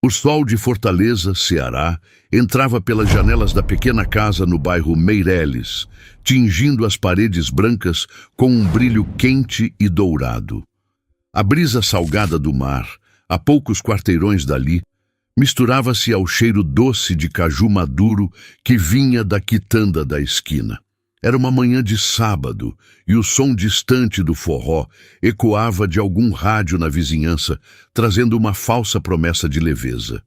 O sol de Fortaleza, Ceará, entrava pelas janelas da pequena casa no bairro Meireles, tingindo as paredes brancas com um brilho quente e dourado. A brisa salgada do mar, a poucos quarteirões dali, misturava-se ao cheiro doce de caju maduro que vinha da quitanda da esquina. Era uma manhã de sábado e o som distante do forró ecoava de algum rádio na vizinhança, trazendo uma falsa promessa de leveza.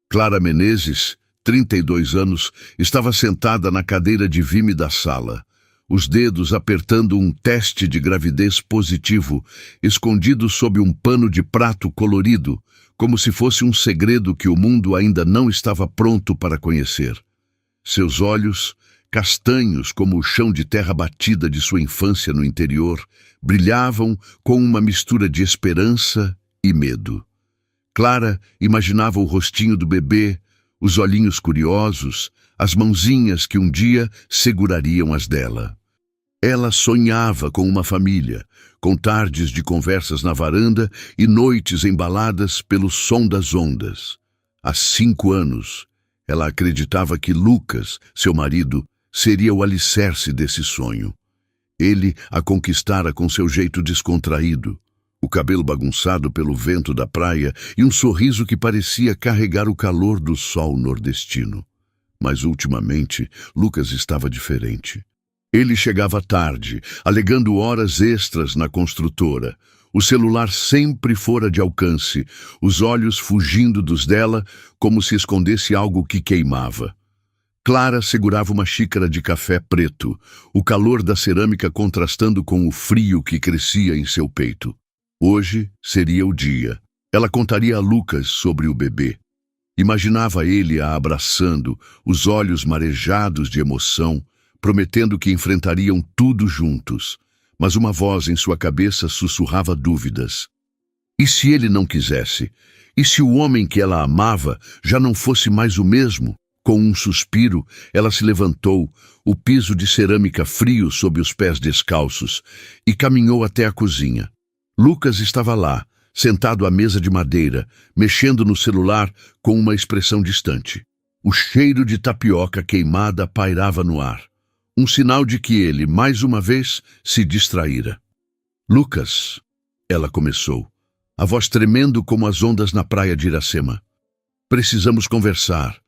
Clara Menezes, 32 anos, estava sentada na cadeira de vime da sala, os dedos apertando um teste de gravidez positivo, escondido sob um pano de prato colorido, como se fosse um segredo que o mundo ainda não estava pronto para conhecer. Seus olhos, castanhos como o chão de terra batida de sua infância no interior, brilhavam com uma mistura de esperança e medo. Clara imaginava o rostinho do bebê, os olhinhos curiosos, as mãozinhas que um dia segurariam as dela. Ela sonhava com uma família, com tardes de conversas na varanda e noites embaladas pelo som das ondas. Há 5 anos, ela acreditava que Lucas, seu marido, seria o alicerce desse sonho. Ele a conquistara com seu jeito descontraído, o cabelo bagunçado pelo vento da praia e um sorriso que parecia carregar o calor do sol nordestino. Mas ultimamente, Lucas estava diferente. Ele chegava tarde, alegando horas extras na construtora. O celular sempre fora de alcance, os olhos fugindo dos dela como se escondesse algo que queimava. Clara segurava uma xícara de café preto, o calor da cerâmica contrastando com o frio que crescia em seu peito. Hoje seria o dia. Ela contaria a Lucas sobre o bebê. Imaginava ele a abraçando, os olhos marejados de emoção, prometendo que enfrentariam tudo juntos. Mas uma voz em sua cabeça sussurrava dúvidas. E se ele não quisesse? E se o homem que ela amava já não fosse mais o mesmo? Com um suspiro, ela se levantou, o piso de cerâmica frio sob os pés descalços, e caminhou até a cozinha. Lucas estava lá, sentado à mesa de madeira, mexendo no celular com uma expressão distante. O cheiro de tapioca queimada pairava no ar, um sinal de que ele, mais uma vez, se distraíra. Lucas, ela começou, a voz tremendo como as ondas na praia de Iracema. Precisamos conversar.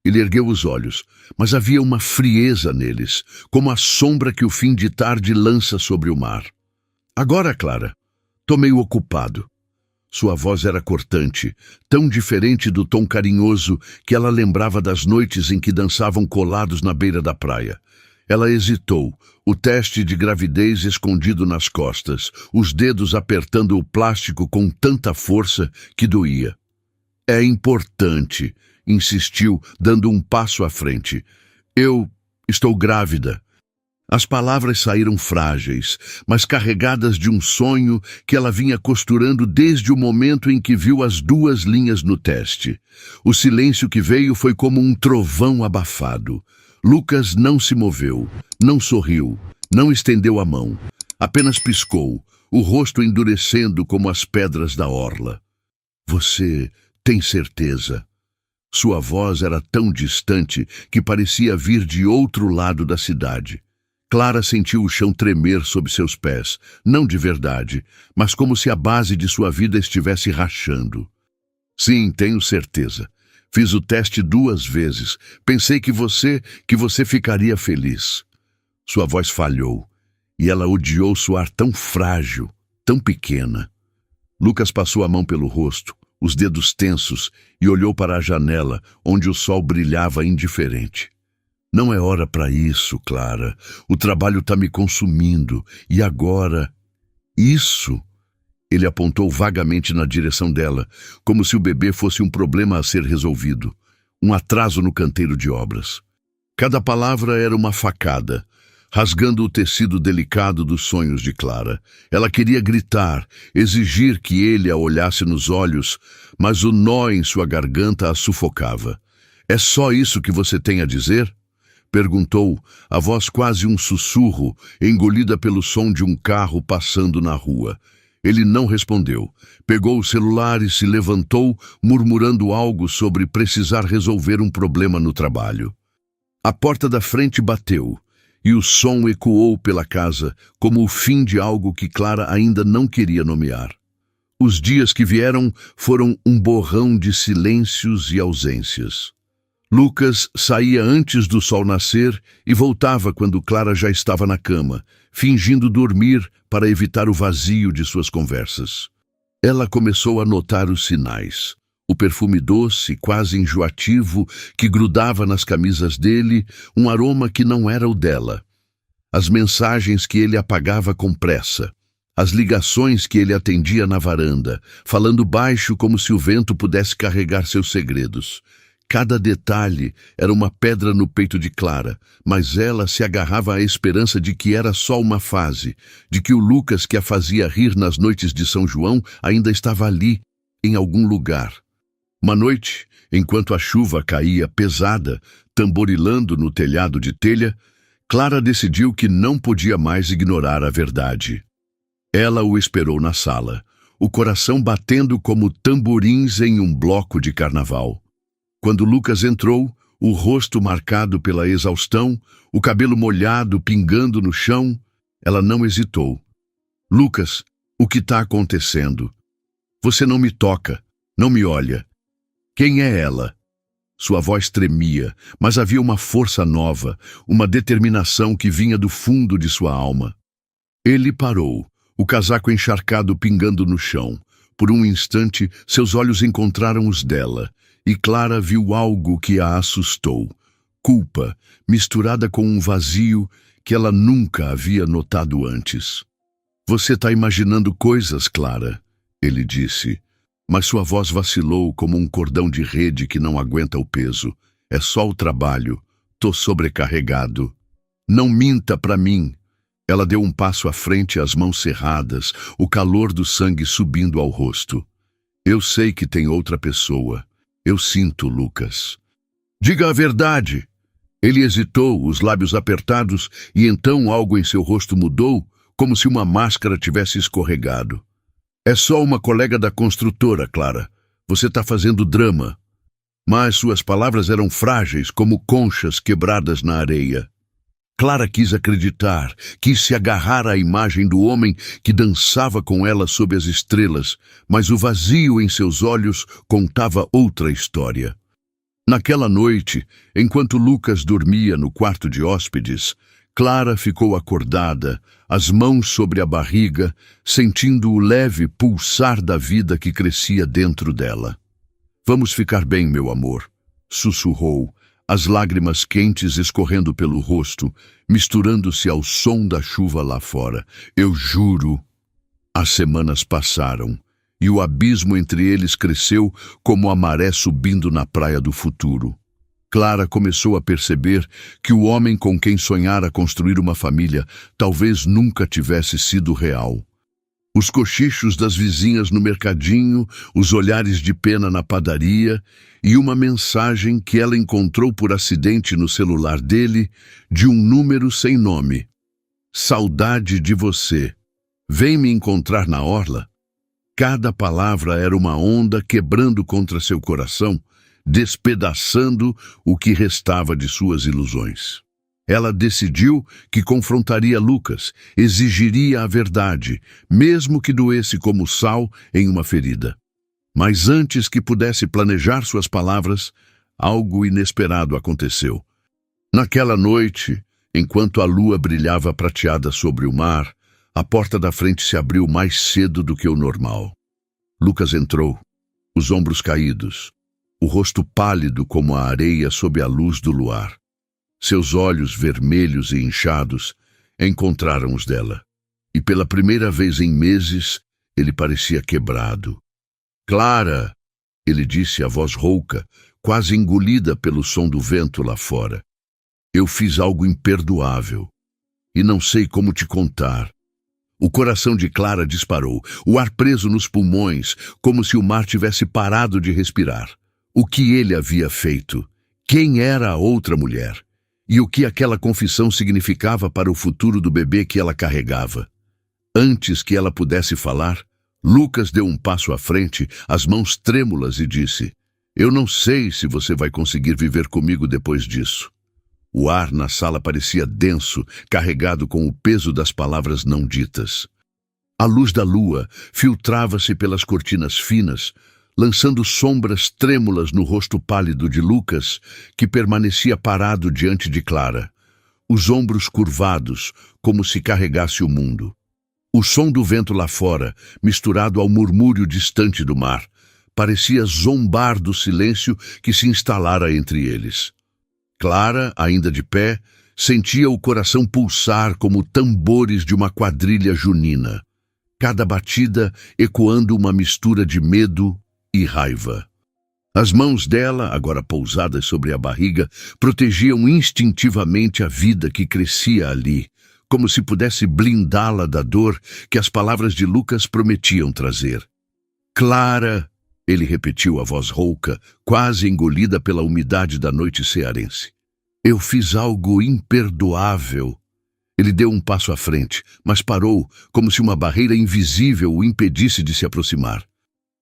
Ele ergueu os olhos, mas havia uma frieza neles, como a sombra que o fim de tarde lança sobre o mar. Agora, Clara, tô meio ocupado. Sua voz era cortante, tão diferente do tom carinhoso que ela lembrava das noites em que dançavam colados na beira da praia. Ela hesitou, o teste de gravidez escondido nas costas, os dedos apertando o plástico com tanta força que doía. É importante, insistiu, dando um passo à frente. Eu estou grávida. As palavras saíram frágeis, mas carregadas de um sonho que ela vinha costurando desde o momento em que viu as 2 linhas no teste. O silêncio que veio foi como um trovão abafado. Lucas não se moveu, não sorriu, não estendeu a mão. Apenas piscou, o rosto endurecendo como as pedras da orla. Você tem certeza? Sua voz era tão distante que parecia vir de outro lado da cidade. Clara sentiu o chão tremer sob seus pés, não de verdade, mas como se a base de sua vida estivesse rachando. Sim, tenho certeza. Fiz o teste 2 vezes. Pensei que você ficaria feliz. Sua voz falhou, e ela odiou soar tão frágil, tão pequena. Lucas passou a mão pelo rosto, os dedos tensos, e olhou para a janela, onde o sol brilhava indiferente. Não é hora para isso, Clara. O trabalho está me consumindo. E agora? Isso? Ele apontou vagamente na direção dela, como se o bebê fosse um problema a ser resolvido. Um atraso no canteiro de obras. Cada palavra era uma facada, rasgando o tecido delicado dos sonhos de Clara. Ela queria gritar, exigir que ele a olhasse nos olhos, mas o nó em sua garganta a sufocava. É só isso que você tem a dizer? Perguntou, a voz quase um sussurro, engolida pelo som de um carro passando na rua. Ele não respondeu. Pegou o celular e se levantou, murmurando algo sobre precisar resolver um problema no trabalho. A porta da frente bateu, e o som ecoou pela casa, como o fim de algo que Clara ainda não queria nomear. Os dias que vieram foram um borrão de silêncios e ausências. Lucas saía antes do sol nascer e voltava quando Clara já estava na cama, fingindo dormir para evitar o vazio de suas conversas. Ela começou a notar os sinais. O perfume doce, quase enjoativo, que grudava nas camisas dele, um aroma que não era o dela. As mensagens que ele apagava com pressa. As ligações que ele atendia na varanda, falando baixo como se o vento pudesse carregar seus segredos. Cada detalhe era uma pedra no peito de Clara, mas ela se agarrava à esperança de que era só uma fase, de que o Lucas que a fazia rir nas noites de São João ainda estava ali, em algum lugar. Uma noite, enquanto a chuva caía pesada, tamborilando no telhado de telha, Clara decidiu que não podia mais ignorar a verdade. Ela o esperou na sala, o coração batendo como tamborins em um bloco de carnaval. Quando Lucas entrou, o rosto marcado pela exaustão, o cabelo molhado pingando no chão, ela não hesitou. "Lucas, o que está acontecendo? Você não me toca, não me olha. Quem é ela?" Sua voz tremia, mas havia uma força nova, uma determinação que vinha do fundo de sua alma. Ele parou, o casaco encharcado pingando no chão. Por um instante, seus olhos encontraram os dela, e Clara viu algo que a assustou. Culpa, misturada com um vazio que ela nunca havia notado antes. "Você está imaginando coisas, Clara", ele disse. Mas sua voz vacilou como um cordão de rede que não aguenta o peso. "É só o trabalho. Tô sobrecarregado." "Não minta pra mim." Ela deu um passo à frente, as mãos cerradas, o calor do sangue subindo ao rosto. "Eu sei que tem outra pessoa. Eu sinto, Lucas." "Diga a verdade." Ele hesitou, os lábios apertados, e então algo em seu rosto mudou, como se uma máscara tivesse escorregado. "É só uma colega da construtora, Clara. Você está fazendo drama." Mas suas palavras eram frágeis, como conchas quebradas na areia. Clara quis acreditar, quis se agarrar à imagem do homem que dançava com ela sob as estrelas, mas o vazio em seus olhos contava outra história. Naquela noite, enquanto Lucas dormia no quarto de hóspedes, Clara ficou acordada, as mãos sobre a barriga, sentindo o leve pulsar da vida que crescia dentro dela. "Vamos ficar bem, meu amor", sussurrou, as lágrimas quentes escorrendo pelo rosto, misturando-se ao som da chuva lá fora. "Eu juro." As semanas passaram, e o abismo entre eles cresceu como a maré subindo na praia do futuro. Clara começou a perceber que o homem com quem sonhara construir uma família talvez nunca tivesse sido real. Os cochichos das vizinhas no mercadinho, os olhares de pena na padaria e uma mensagem que ela encontrou por acidente no celular dele, de um número sem nome. "Saudade de você. Vem me encontrar na orla?" Cada palavra era uma onda quebrando contra seu coração, despedaçando o que restava de suas ilusões. Ela decidiu que confrontaria Lucas, exigiria a verdade, mesmo que doesse como sal em uma ferida. Mas antes que pudesse planejar suas palavras, algo inesperado aconteceu. Naquela noite, enquanto a lua brilhava prateada sobre o mar, a porta da frente se abriu mais cedo do que o normal. Lucas entrou, os ombros caídos, o rosto pálido como a areia sob a luz do luar. Seus olhos vermelhos e inchados encontraram os dela, e pela primeira vez em meses ele parecia quebrado. "Clara!" ele disse, a voz rouca, quase engolida pelo som do vento lá fora. "Eu fiz algo imperdoável, e não sei como te contar." O coração de Clara disparou, o ar preso nos pulmões, como se o mar tivesse parado de respirar. O que ele havia feito? Quem era a outra mulher? E o que aquela confissão significava para o futuro do bebê que ela carregava? Antes que ela pudesse falar, Lucas deu um passo à frente, as mãos trêmulas, e disse: Eu não sei se você vai conseguir viver comigo depois disso. O ar na sala parecia denso, carregado com o peso das palavras não ditas. A luz da lua filtrava-se pelas cortinas finas, lançando sombras trêmulas no rosto pálido de Lucas, que permanecia parado diante de Clara, os ombros curvados, como se carregasse o mundo. O som do vento lá fora, misturado ao murmúrio distante do mar, parecia zombar do silêncio que se instalara entre eles. Clara, ainda de pé, sentia o coração pulsar como tambores de uma quadrilha junina, cada batida ecoando uma mistura de medo e raiva. As mãos dela, agora pousadas sobre a barriga, protegiam instintivamente a vida que crescia ali, como se pudesse blindá-la da dor que as palavras de Lucas prometiam trazer. Clara, ele repetiu a voz rouca, quase engolida pela umidade da noite cearense. Eu fiz algo imperdoável. Ele deu um passo à frente, mas parou, como se uma barreira invisível o impedisse de se aproximar.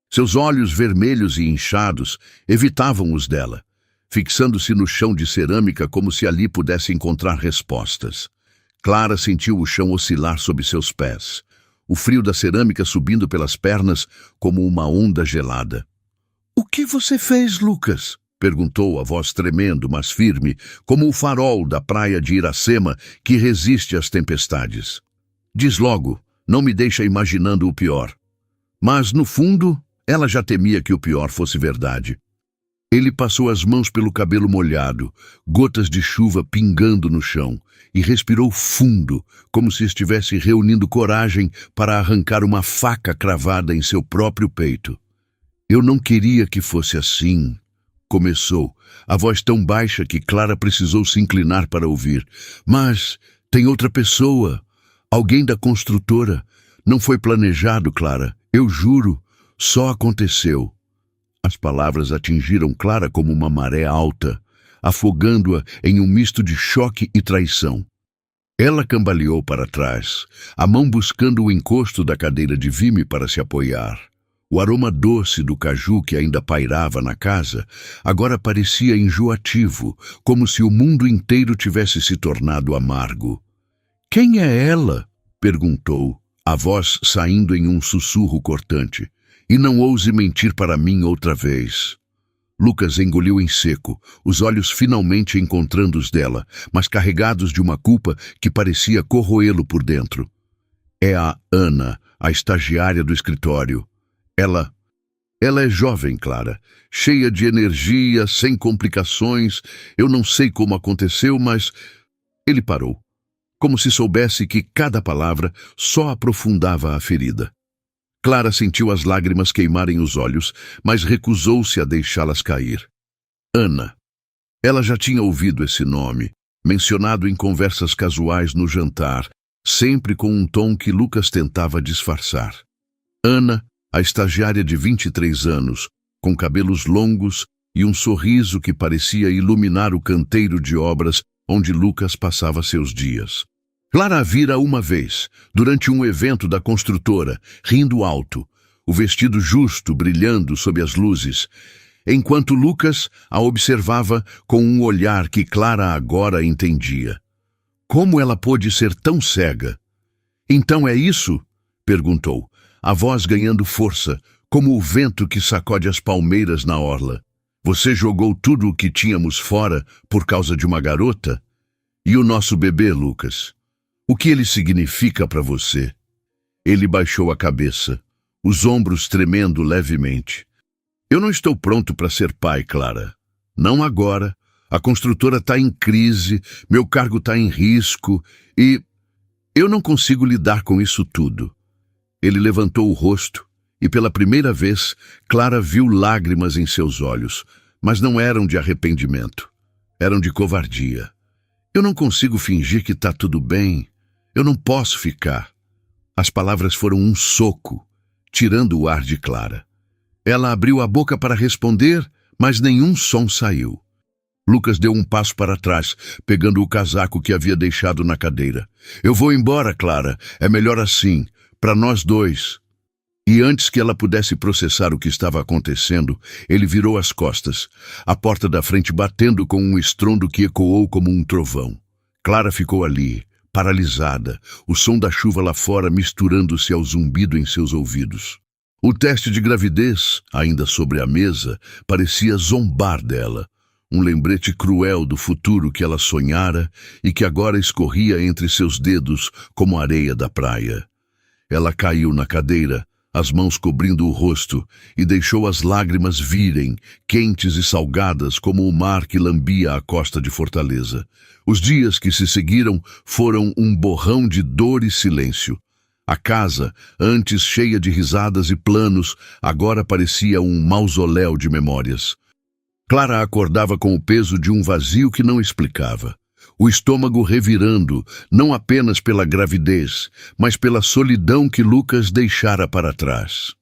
Seus olhos vermelhos e inchados evitavam os dela, fixando-se no chão de cerâmica como se ali pudesse encontrar respostas. Clara sentiu o chão oscilar sob seus pés, o frio da cerâmica subindo pelas pernas como uma onda gelada. "O que você fez, Lucas?" perguntou a voz tremendo, mas firme, como o farol da praia de Iracema que resiste às tempestades. "Diz logo, não me deixa imaginando o pior." Mas, no fundo, ela já temia que o pior fosse verdade. Ele passou as mãos pelo cabelo molhado, gotas de chuva pingando no chão, e respirou fundo, como se estivesse reunindo coragem para arrancar uma faca cravada em seu próprio peito. "Eu não queria que fosse assim", começou, a voz tão baixa que Clara precisou se inclinar para ouvir. "Mas tem outra pessoa, alguém da construtora. Não foi planejado, Clara, eu juro, só aconteceu." As palavras atingiram Clara como uma maré alta, afogando-a em um misto de choque e traição. Ela cambaleou para trás, a mão buscando o encosto da cadeira de vime para se apoiar. O aroma doce do caju que ainda pairava na casa agora parecia enjoativo, como se o mundo inteiro tivesse se tornado amargo. "Quem é ela?" perguntou, a voz saindo em um sussurro cortante. "E não ouse mentir para mim outra vez." Lucas engoliu em seco, os olhos finalmente encontrando os dela, mas carregados de uma culpa que parecia corroê-lo por dentro. "É a Ana, a estagiária do escritório. Ela é jovem, Clara, cheia de energia, sem complicações. Eu não sei como aconteceu, mas..." Ele parou, como se soubesse que cada palavra só aprofundava a ferida. Clara sentiu as lágrimas queimarem os olhos, mas recusou-se a deixá-las cair. Ana. Ela já tinha ouvido esse nome, mencionado em conversas casuais no jantar, sempre com um tom que Lucas tentava disfarçar. Ana, a estagiária de 23 anos, com cabelos longos e um sorriso que parecia iluminar o canteiro de obras onde Lucas passava seus dias. Clara a vira uma vez, durante um evento da construtora, rindo alto, o vestido justo brilhando sob as luzes, enquanto Lucas a observava com um olhar que Clara agora entendia. Como ela pôde ser tão cega? "Então é isso?" perguntou, a voz ganhando força, como o vento que sacode as palmeiras na orla. "Você jogou tudo o que tínhamos fora por causa de uma garota? E o nosso bebê, Lucas? O que ele significa para você?" Ele baixou a cabeça, os ombros tremendo levemente. "Eu não estou pronto para ser pai, Clara. Não agora. A construtora está em crise, meu cargo está em risco e eu não consigo lidar com isso tudo." Ele levantou o rosto e, pela primeira vez, Clara viu lágrimas em seus olhos, mas não eram de arrependimento. Eram de covardia. "Eu não consigo fingir que está tudo bem. Eu não posso ficar." As palavras foram um soco, tirando o ar de Clara. Ela abriu a boca para responder, mas nenhum som saiu. Lucas deu um passo para trás, pegando o casaco que havia deixado na cadeira. "Eu vou embora, Clara. É melhor assim, para nós dois." E antes que ela pudesse processar o que estava acontecendo, ele virou as costas, a porta da frente batendo com um estrondo que ecoou como um trovão. Clara ficou ali, paralisada, o som da chuva lá fora misturando-se ao zumbido em seus ouvidos. O teste de gravidez, ainda sobre a mesa, parecia zombar dela, um lembrete cruel do futuro que ela sonhara e que agora escorria entre seus dedos como areia da praia. Ela caiu na cadeira, as mãos cobrindo o rosto, e deixou as lágrimas virem, quentes e salgadas como o mar que lambia a costa de Fortaleza. Os dias que se seguiram foram um borrão de dor e silêncio. A casa, antes cheia de risadas e planos, agora parecia um mausoléu de memórias. Clara acordava com o peso de um vazio que não explicava. O estômago revirando, não apenas pela gravidez, mas pela solidão que Lucas deixara para trás.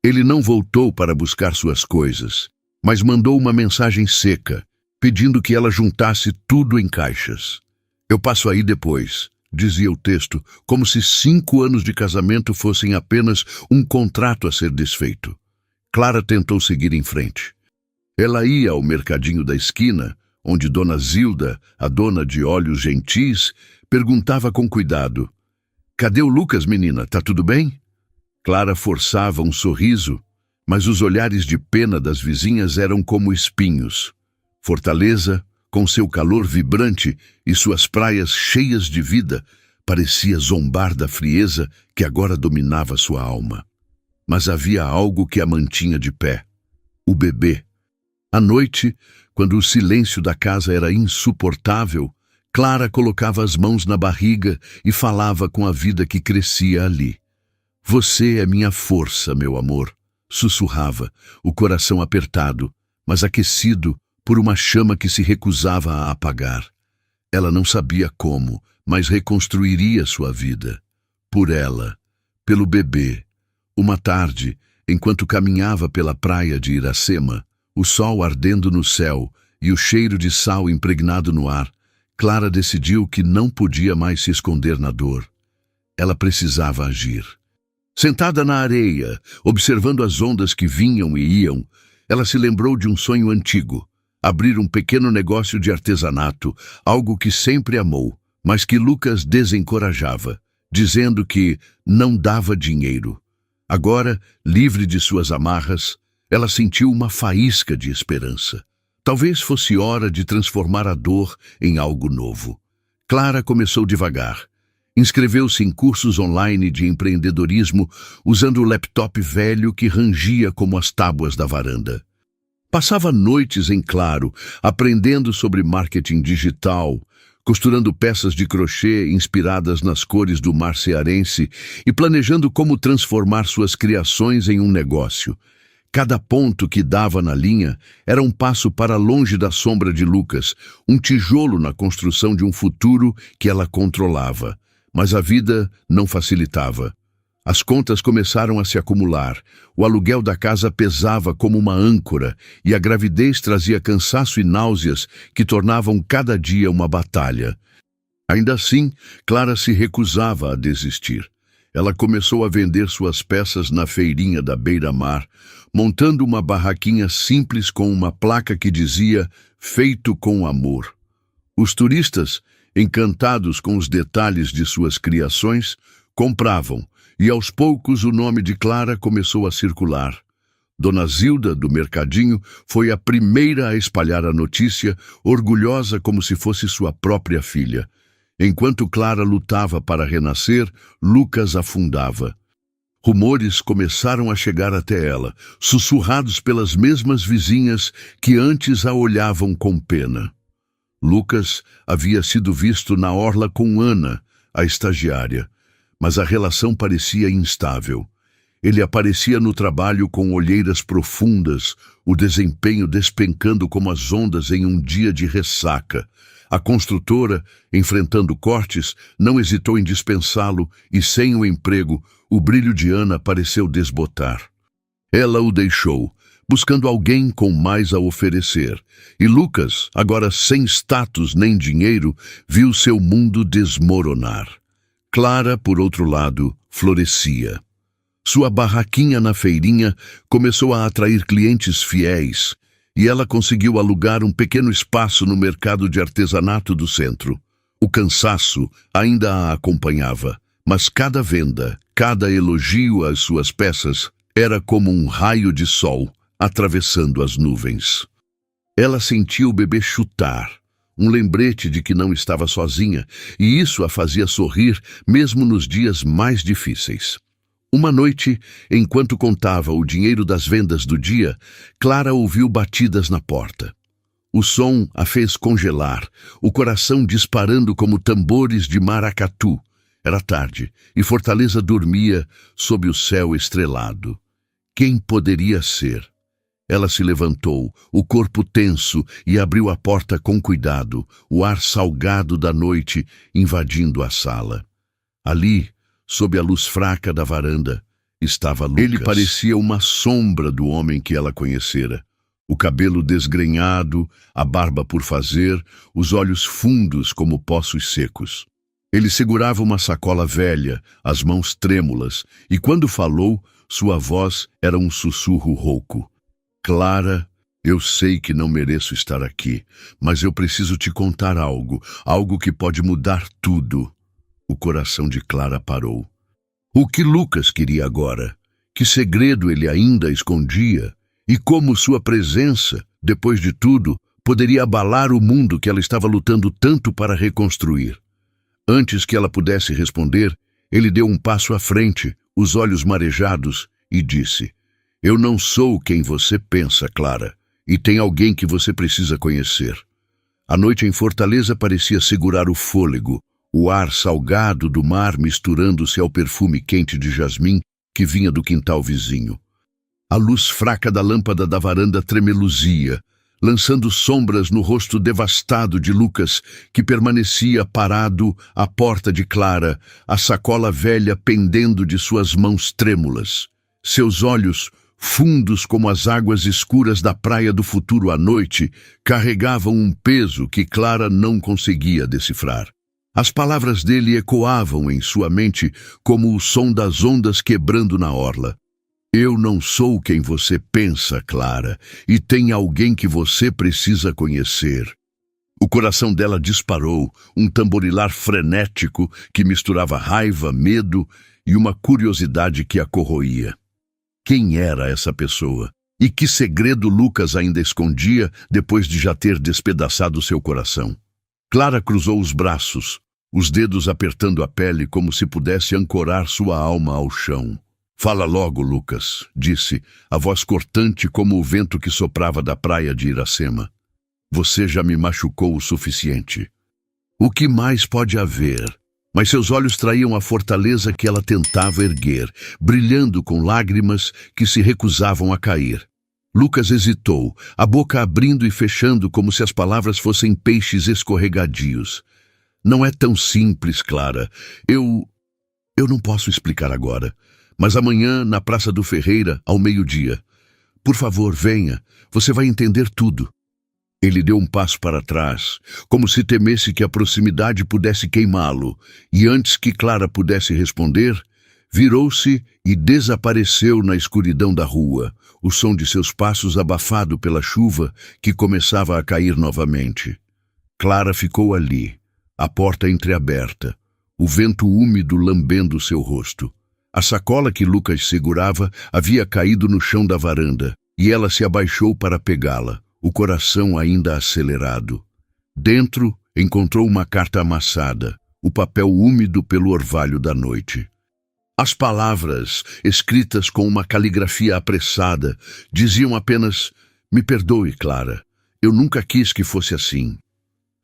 Ele não voltou para buscar suas coisas, mas mandou uma mensagem seca, pedindo que ela juntasse tudo em caixas. "Eu passo aí depois", dizia o texto, como se 5 anos de casamento fossem apenas um contrato a ser desfeito. Clara tentou seguir em frente. Ela ia ao mercadinho da esquina, onde Dona Zilda, a dona de Óleos Gentis, perguntava com cuidado: "Cadê o Lucas, menina? Tá tudo bem?" Clara forçava um sorriso, mas os olhares de pena das vizinhas eram como espinhos. Fortaleza, com seu calor vibrante e suas praias cheias de vida, parecia zombar da frieza que agora dominava sua alma. Mas havia algo que a mantinha de pé: o bebê. À noite, quando o silêncio da casa era insuportável, Clara colocava as mãos na barriga e falava com a vida que crescia ali. "Você é minha força, meu amor", sussurrava, o coração apertado, mas aquecido por uma chama que se recusava a apagar. Ela não sabia como, mas reconstruiria sua vida. Por ela, pelo bebê. Uma tarde, enquanto caminhava pela praia de Iracema, o sol ardendo no céu e o cheiro de sal impregnado no ar, Clara decidiu que não podia mais se esconder na dor. Ela precisava agir. Sentada na areia, observando as ondas que vinham e iam, ela se lembrou de um sonho antigo: abrir um pequeno negócio de artesanato, algo que sempre amou, mas que Lucas desencorajava, dizendo que não dava dinheiro. Agora, livre de suas amarras, ela sentiu uma faísca de esperança. Talvez fosse hora de transformar a dor em algo novo. Clara começou devagar. Inscreveu-se em cursos online de empreendedorismo usando o laptop velho que rangia como as tábuas da varanda. Passava noites em claro, aprendendo sobre marketing digital, costurando peças de crochê inspiradas nas cores do mar cearense e planejando como transformar suas criações em um negócio. Cada ponto que dava na linha era um passo para longe da sombra de Lucas, um tijolo na construção de um futuro que ela controlava. Mas a vida não facilitava. As contas começaram a se acumular, o aluguel da casa pesava como uma âncora e a gravidez trazia cansaço e náuseas que tornavam cada dia uma batalha. Ainda assim, Clara se recusava a desistir. Ela começou a vender suas peças na feirinha da beira-mar, montando uma barraquinha simples com uma placa que dizia "Feito com amor". Os turistas, encantados com os detalhes de suas criações, compravam, e aos poucos o nome de Clara começou a circular. Dona Zilda, do mercadinho, foi a primeira a espalhar a notícia, orgulhosa como se fosse sua própria filha. Enquanto Clara lutava para renascer, Lucas afundava. Rumores começaram a chegar até ela, sussurrados pelas mesmas vizinhas que antes a olhavam com pena. Lucas havia sido visto na orla com Ana, a estagiária, mas a relação parecia instável. Ele aparecia no trabalho com olheiras profundas, o desempenho despencando como as ondas em um dia de ressaca. A construtora, enfrentando cortes, não hesitou em dispensá-lo e, sem o emprego, o brilho de Ana pareceu desbotar. Ela o deixou, buscando alguém com mais a oferecer, e Lucas, agora sem status nem dinheiro, viu seu mundo desmoronar. Clara, por outro lado, florescia. Sua barraquinha na feirinha começou a atrair clientes fiéis, e ela conseguiu alugar um pequeno espaço no mercado de artesanato do centro. O cansaço ainda a acompanhava, mas cada venda, cada elogio às suas peças era como um raio de sol atravessando as nuvens. Ela sentia o bebê chutar, um lembrete de que não estava sozinha, e isso a fazia sorrir mesmo nos dias mais difíceis. Uma noite, enquanto contava o dinheiro das vendas do dia, Clara ouviu batidas na porta. O som a fez congelar, o coração disparando como tambores de maracatu. Era tarde, e Fortaleza dormia sob o céu estrelado. Quem poderia ser? Ela se levantou, o corpo tenso, e abriu a porta com cuidado, o ar salgado da noite invadindo a sala. Ali, sob a luz fraca da varanda, estava Lucas. Ele parecia uma sombra do homem que ela conhecera. O cabelo desgrenhado, a barba por fazer, os olhos fundos como poços secos. Ele segurava uma sacola velha, as mãos trêmulas, e quando falou, sua voz era um sussurro rouco. Clara, eu sei que não mereço estar aqui, mas eu preciso te contar algo que pode mudar tudo. O coração de Clara parou. O que Lucas queria agora? Que segredo ele ainda escondia? E como sua presença, depois de tudo, poderia abalar o mundo que ela estava lutando tanto para reconstruir? Antes que ela pudesse responder, ele deu um passo à frente, os olhos marejados, e disse: Eu não sou quem você pensa, Clara, e tem alguém que você precisa conhecer. A noite em Fortaleza parecia segurar o fôlego, o ar salgado do mar misturando-se ao perfume quente de jasmim que vinha do quintal vizinho. A luz fraca da lâmpada da varanda tremeluzia, lançando sombras no rosto devastado de Lucas, que permanecia parado à porta de Clara, a sacola velha pendendo de suas mãos trêmulas. Seus olhos, fundos como as águas escuras da praia do futuro à noite, carregavam um peso que Clara não conseguia decifrar. As palavras dele ecoavam em sua mente como o som das ondas quebrando na orla. Eu não sou quem você pensa, Clara, e tem alguém que você precisa conhecer. O coração dela disparou, um tamborilar frenético que misturava raiva, medo e uma curiosidade que a corroía. Quem era essa pessoa? E que segredo Lucas ainda escondia depois de já ter despedaçado seu coração? Clara cruzou os braços, os dedos apertando a pele como se pudesse ancorar sua alma ao chão. Fala logo, Lucas, disse, a voz cortante como o vento que soprava da praia de Iracema. Você já me machucou o suficiente. O que mais pode haver? Mas seus olhos traíam a fortaleza que ela tentava erguer, brilhando com lágrimas que se recusavam a cair. Lucas hesitou, a boca abrindo e fechando como se as palavras fossem peixes escorregadios. Não é tão simples, Clara. Eu não posso explicar agora. Mas amanhã, na Praça do Ferreira, ao meio-dia. Por favor, venha. Você vai entender tudo. Ele deu um passo para trás, como se temesse que a proximidade pudesse queimá-lo, e antes que Clara pudesse responder, virou-se e desapareceu na escuridão da rua, o som de seus passos abafado pela chuva que começava a cair novamente. Clara ficou ali, a porta entreaberta, o vento úmido lambendo seu rosto. A sacola que Lucas segurava havia caído no chão da varanda, e ela se abaixou para pegá-la, o coração ainda acelerado. Dentro, encontrou uma carta amassada, o papel úmido pelo orvalho da noite. As palavras, escritas com uma caligrafia apressada, diziam apenas: Me perdoe, Clara, eu nunca quis que fosse assim.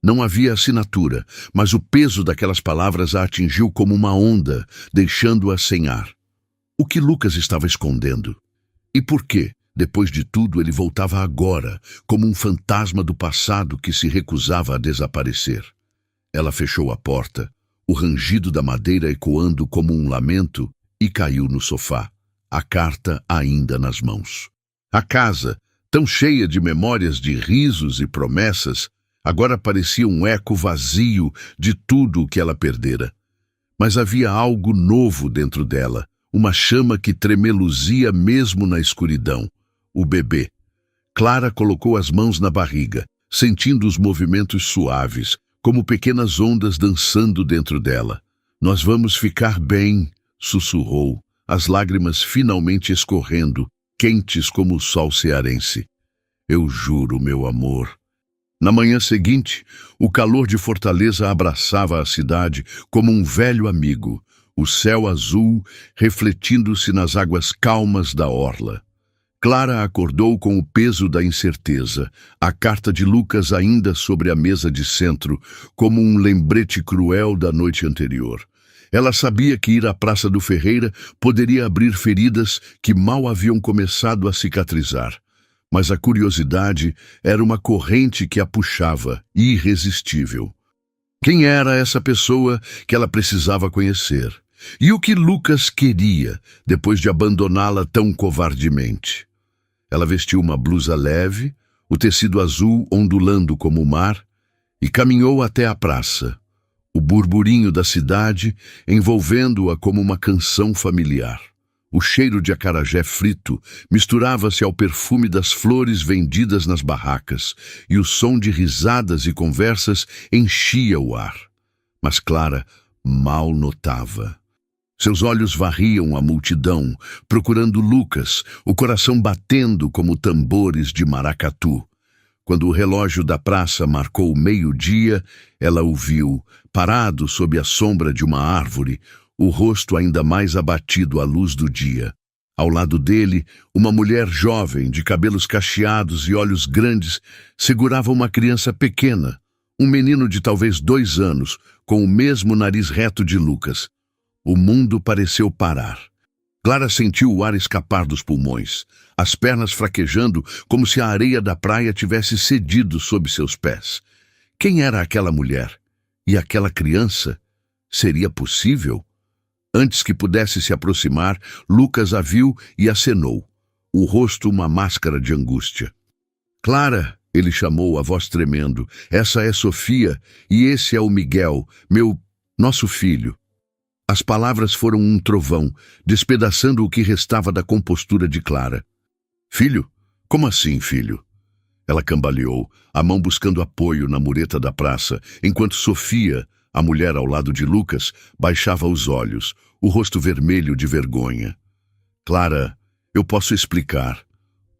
Não havia assinatura, mas o peso daquelas palavras a atingiu como uma onda, deixando-a sem ar. O que Lucas estava escondendo? E por que, depois de tudo, ele voltava agora, como um fantasma do passado que se recusava a desaparecer? Ela fechou a porta, o rangido da madeira ecoando como um lamento, e caiu no sofá, a carta ainda nas mãos. A casa, tão cheia de memórias de risos e promessas, agora parecia um eco vazio de tudo o que ela perdera. Mas havia algo novo dentro dela, uma chama que tremeluzia mesmo na escuridão. O bebê. Clara colocou as mãos na barriga, sentindo os movimentos suaves, como pequenas ondas dançando dentro dela. Nós vamos ficar bem, sussurrou, as lágrimas finalmente escorrendo, quentes como o sol cearense. Eu juro, meu amor. Na manhã seguinte, o calor de Fortaleza abraçava a cidade como um velho amigo, o céu azul refletindo-se nas águas calmas da orla. Clara acordou com o peso da incerteza, a carta de Lucas ainda sobre a mesa de centro, como um lembrete cruel da noite anterior. Ela sabia que ir à Praça do Ferreira poderia abrir feridas que mal haviam começado a cicatrizar. Mas a curiosidade era uma corrente que a puxava, irresistível. Quem era essa pessoa que ela precisava conhecer? E o que Lucas queria, depois de abandoná-la tão covardemente? Ela vestiu uma blusa leve, o tecido azul ondulando como o mar, e caminhou até a praça, o burburinho da cidade envolvendo-a como uma canção familiar. O cheiro de acarajé frito misturava-se ao perfume das flores vendidas nas barracas, e o som de risadas e conversas enchia o ar. Mas Clara mal notava. Seus olhos varriam a multidão, procurando Lucas, o coração batendo como tambores de maracatu. Quando o relógio da praça marcou o meio-dia, ela o viu, parado sob a sombra de uma árvore, o rosto ainda mais abatido à luz do dia. Ao lado dele, uma mulher jovem, de cabelos cacheados e olhos grandes, segurava uma criança pequena, um menino de talvez 2 anos, com o mesmo nariz reto de Lucas. O mundo pareceu parar. Clara sentiu o ar escapar dos pulmões, as pernas fraquejando como se a areia da praia tivesse cedido sob seus pés. Quem era aquela mulher? E aquela criança? Seria possível? Antes que pudesse se aproximar, Lucas a viu e acenou, o rosto uma máscara de angústia. Clara, ele chamou, a voz tremendo, essa é Sofia e esse é o Miguel, nosso filho. As palavras foram um trovão, despedaçando o que restava da compostura de Clara. Filho? Como assim, filho? Ela cambaleou, a mão buscando apoio na mureta da praça, enquanto Sofia, a mulher ao lado de Lucas, baixava os olhos, o rosto vermelho de vergonha. Clara, eu posso explicar.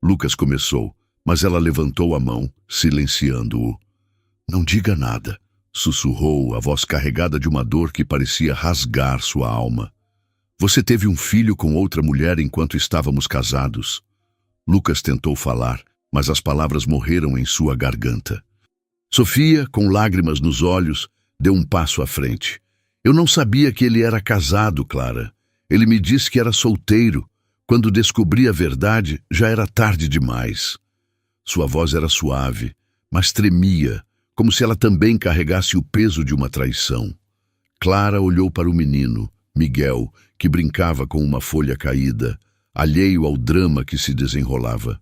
Lucas começou, mas ela levantou a mão, silenciando-o. Não diga nada, sussurrou, a voz carregada de uma dor que parecia rasgar sua alma. Você teve um filho com outra mulher enquanto estávamos casados. Lucas tentou falar, mas as palavras morreram em sua garganta. Sofia, com lágrimas nos olhos, deu um passo à frente. Eu não sabia que ele era casado, Clara. Ele me disse que era solteiro. Quando descobri a verdade, já era tarde demais. Sua voz era suave, mas tremia, como se ela também carregasse o peso de uma traição. Clara olhou para o menino, Miguel, que brincava com uma folha caída, alheio ao drama que se desenrolava.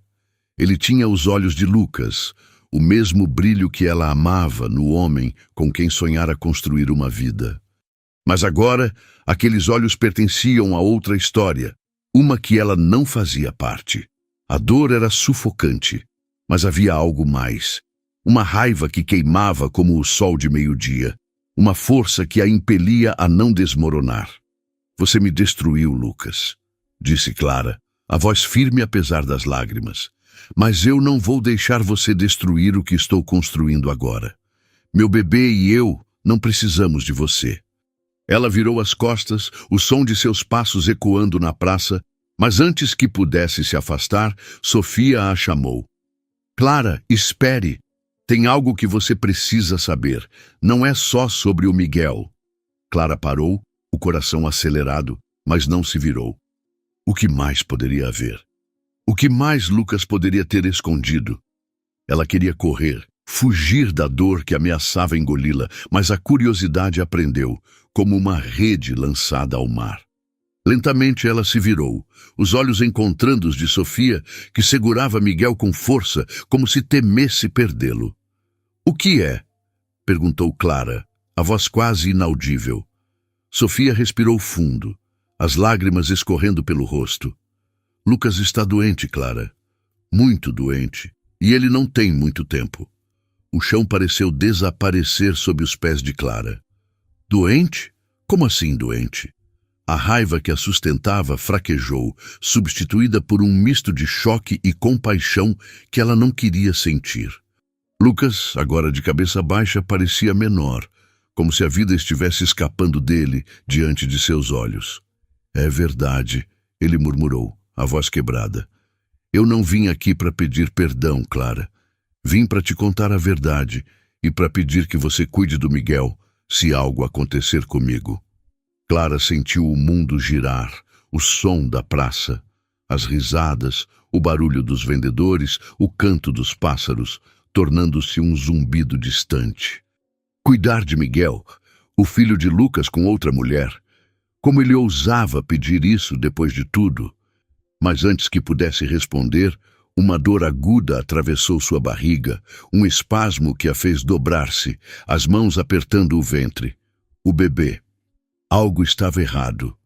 Ele tinha os olhos de Lucas, o mesmo brilho que ela amava no homem com quem sonhara construir uma vida. Mas agora, aqueles olhos pertenciam a outra história, uma que ela não fazia parte. A dor era sufocante, mas havia algo mais. Uma raiva que queimava como o sol de meio-dia, uma força que a impelia a não desmoronar. Você me destruiu, Lucas, disse Clara, a voz firme apesar das lágrimas. Mas eu não vou deixar você destruir o que estou construindo agora. Meu bebê e eu não precisamos de você. Ela virou as costas, o som de seus passos ecoando na praça, mas antes que pudesse se afastar, Sofia a chamou. Clara, espere. Tem algo que você precisa saber. Não é só sobre o Miguel. Clara parou, o coração acelerado, mas não se virou. O que mais poderia haver? O que mais Lucas poderia ter escondido? Ela queria correr, fugir da dor que ameaçava engoli-la, mas a curiosidade a prendeu, como uma rede lançada ao mar. Lentamente ela se virou, os olhos encontrando os de Sofia, que segurava Miguel com força, como se temesse perdê-lo. O que é? Perguntou Clara, a voz quase inaudível. Sofia respirou fundo. as lágrimas escorrendo pelo rosto. Lucas está doente, Clara. Muito doente. E ele não tem muito tempo. O chão pareceu desaparecer sob os pés de Clara. Doente? Como assim doente? A raiva que a sustentava fraquejou, substituída por um misto de choque e compaixão que ela não queria sentir. Lucas, agora de cabeça baixa, parecia menor, como se a vida estivesse escapando dele diante de seus olhos. É verdade, ele murmurou, a voz quebrada. Eu não vim aqui para pedir perdão, Clara. Vim para te contar a verdade e para pedir que você cuide do Miguel, se algo acontecer comigo. Clara sentiu o mundo girar, o som da praça, as risadas, o barulho dos vendedores, o canto dos pássaros, tornando-se um zumbido distante. Cuidar de Miguel, o filho de Lucas com outra mulher. Como ele ousava pedir isso depois de tudo? Mas antes que pudesse responder, uma dor aguda atravessou sua barriga, um espasmo que a fez dobrar-se, as mãos apertando o ventre. O bebê. Algo estava errado.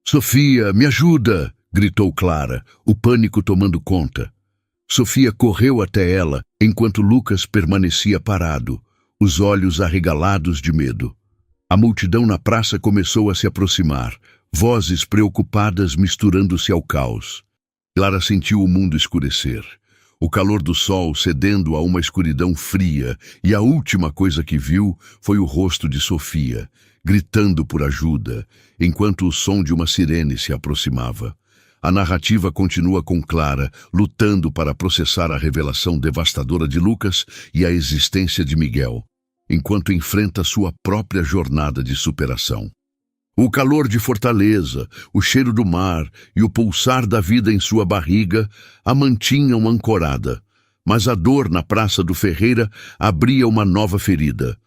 «Sofia, me ajuda!» gritou Clara, o pânico tomando conta. Sofia correu até ela, enquanto Lucas permanecia parado, os olhos arregalados de medo. A multidão na praça começou a se aproximar, vozes preocupadas misturando-se ao caos. Clara sentiu o mundo escurecer. O calor do sol cedendo a uma escuridão fria, e a última coisa que viu foi o rosto de Sofia, gritando por ajuda, enquanto o som de uma sirene se aproximava. A narrativa continua com Clara, lutando para processar a revelação devastadora de Lucas e a existência de Miguel, enquanto enfrenta sua própria jornada de superação. O calor de Fortaleza, o cheiro do mar e o pulsar da vida em sua barriga a mantinham ancorada, mas a dor na Praça do Ferreira abria uma nova ferida.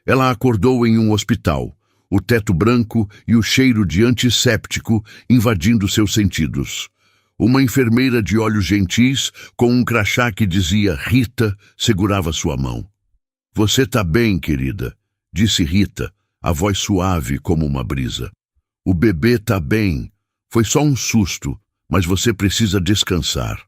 Ela acordou em um hospital, o teto branco e o cheiro de antisséptico invadindo seus sentidos. Uma enfermeira de olhos gentis, com um crachá que dizia Rita, segurava sua mão. «Você tá bem, querida», disse Rita, a voz suave como uma brisa. «O bebê tá bem. Foi só um susto, mas você precisa descansar».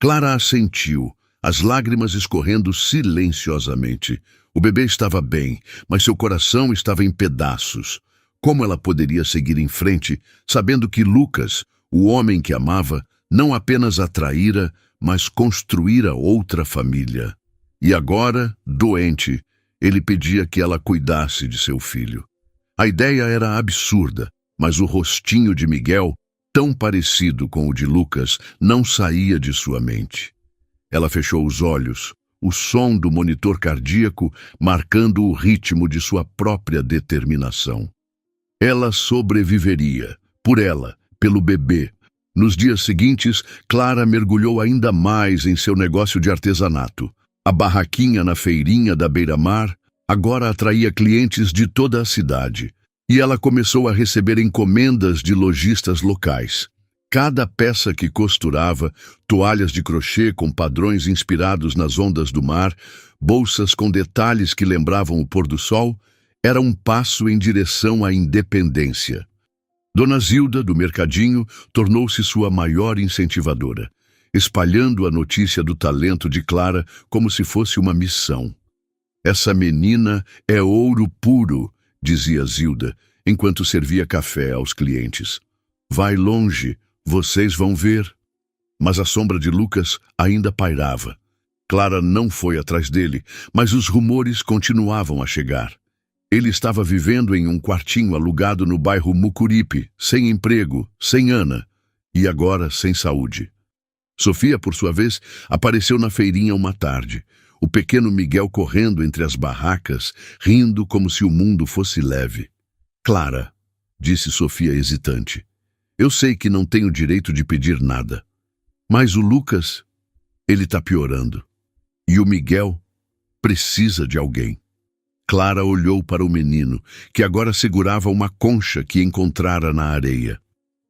Clara assentiu, as lágrimas escorrendo silenciosamente. O bebê estava bem, mas seu coração estava em pedaços. Como ela poderia seguir em frente, sabendo que Lucas, o homem que amava, não apenas a traíra, mas construíra outra família? E agora, doente, ele pedia que ela cuidasse de seu filho. A ideia era absurda, mas o rostinho de Miguel, tão parecido com o de Lucas, não saía de sua mente. Ela fechou os olhos, o som do monitor cardíaco marcando o ritmo de sua própria determinação. Ela sobreviveria, por ela, pelo bebê. Nos dias seguintes, Clara mergulhou ainda mais em seu negócio de artesanato. A barraquinha na feirinha da beira-mar agora atraía clientes de toda a cidade, e ela começou a receber encomendas de lojistas locais. Cada peça que costurava, toalhas de crochê com padrões inspirados nas ondas do mar, bolsas com detalhes que lembravam o pôr do sol, era um passo em direção à independência. Dona Zilda, do mercadinho, tornou-se sua maior incentivadora, espalhando a notícia do talento de Clara como se fosse uma missão. «Essa menina é ouro puro», dizia Zilda, enquanto servia café aos clientes. «Vai longe, vocês vão ver». Mas a sombra de Lucas ainda pairava. Clara não foi atrás dele, mas os rumores continuavam a chegar. Ele estava vivendo em um quartinho alugado no bairro Mucuripe, sem emprego, sem Ana, e agora sem saúde. Sofia, por sua vez, apareceu na feirinha uma tarde. O pequeno Miguel correndo entre as barracas, rindo como se o mundo fosse leve. «Clara», disse Sofia hesitante, «eu sei que não tenho direito de pedir nada. Mas o Lucas, ele está piorando. E o Miguel precisa de alguém». Clara olhou para o menino, que agora segurava uma concha que encontrara na areia.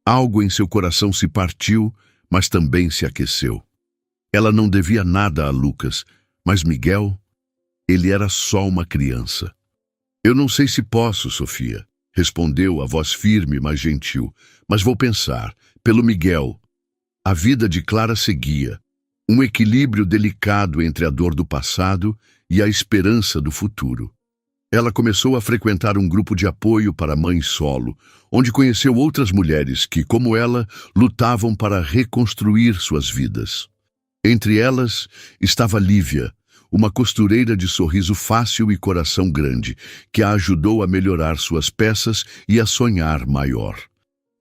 Algo em seu coração se partiu, mas também se aqueceu. Ela não devia nada a Lucas, mas Miguel, ele era só uma criança. «Eu não sei se posso, Sofia», respondeu a voz firme, mas gentil. Mas vou pensar. Pelo Miguel. A vida de Clara seguia. Um equilíbrio delicado entre a dor do passado e a esperança do futuro. Ela começou a frequentar um grupo de apoio para mães solo, onde conheceu outras mulheres que, como ela, lutavam para reconstruir suas vidas. Entre elas estava Lívia, uma costureira de sorriso fácil e coração grande, que a ajudou a melhorar suas peças e a sonhar maior.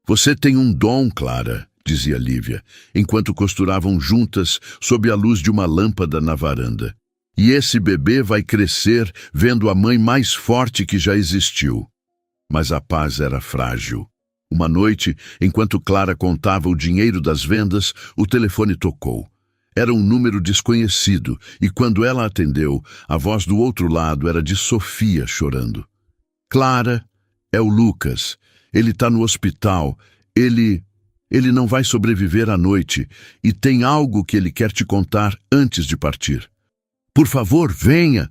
Você tem um dom, Clara, dizia Lívia, enquanto costuravam juntas sob a luz de uma lâmpada na varanda. E esse bebê vai crescer vendo a mãe mais forte que já existiu. Mas a paz era frágil. Uma noite, enquanto Clara contava o dinheiro das vendas, o telefone tocou. Era um número desconhecido, e quando ela atendeu, a voz do outro lado era de Sofia chorando. Clara, é o Lucas. Ele está no hospital. Ele não vai sobreviver à noite, e tem algo que ele quer te contar antes de partir. Por favor, venha.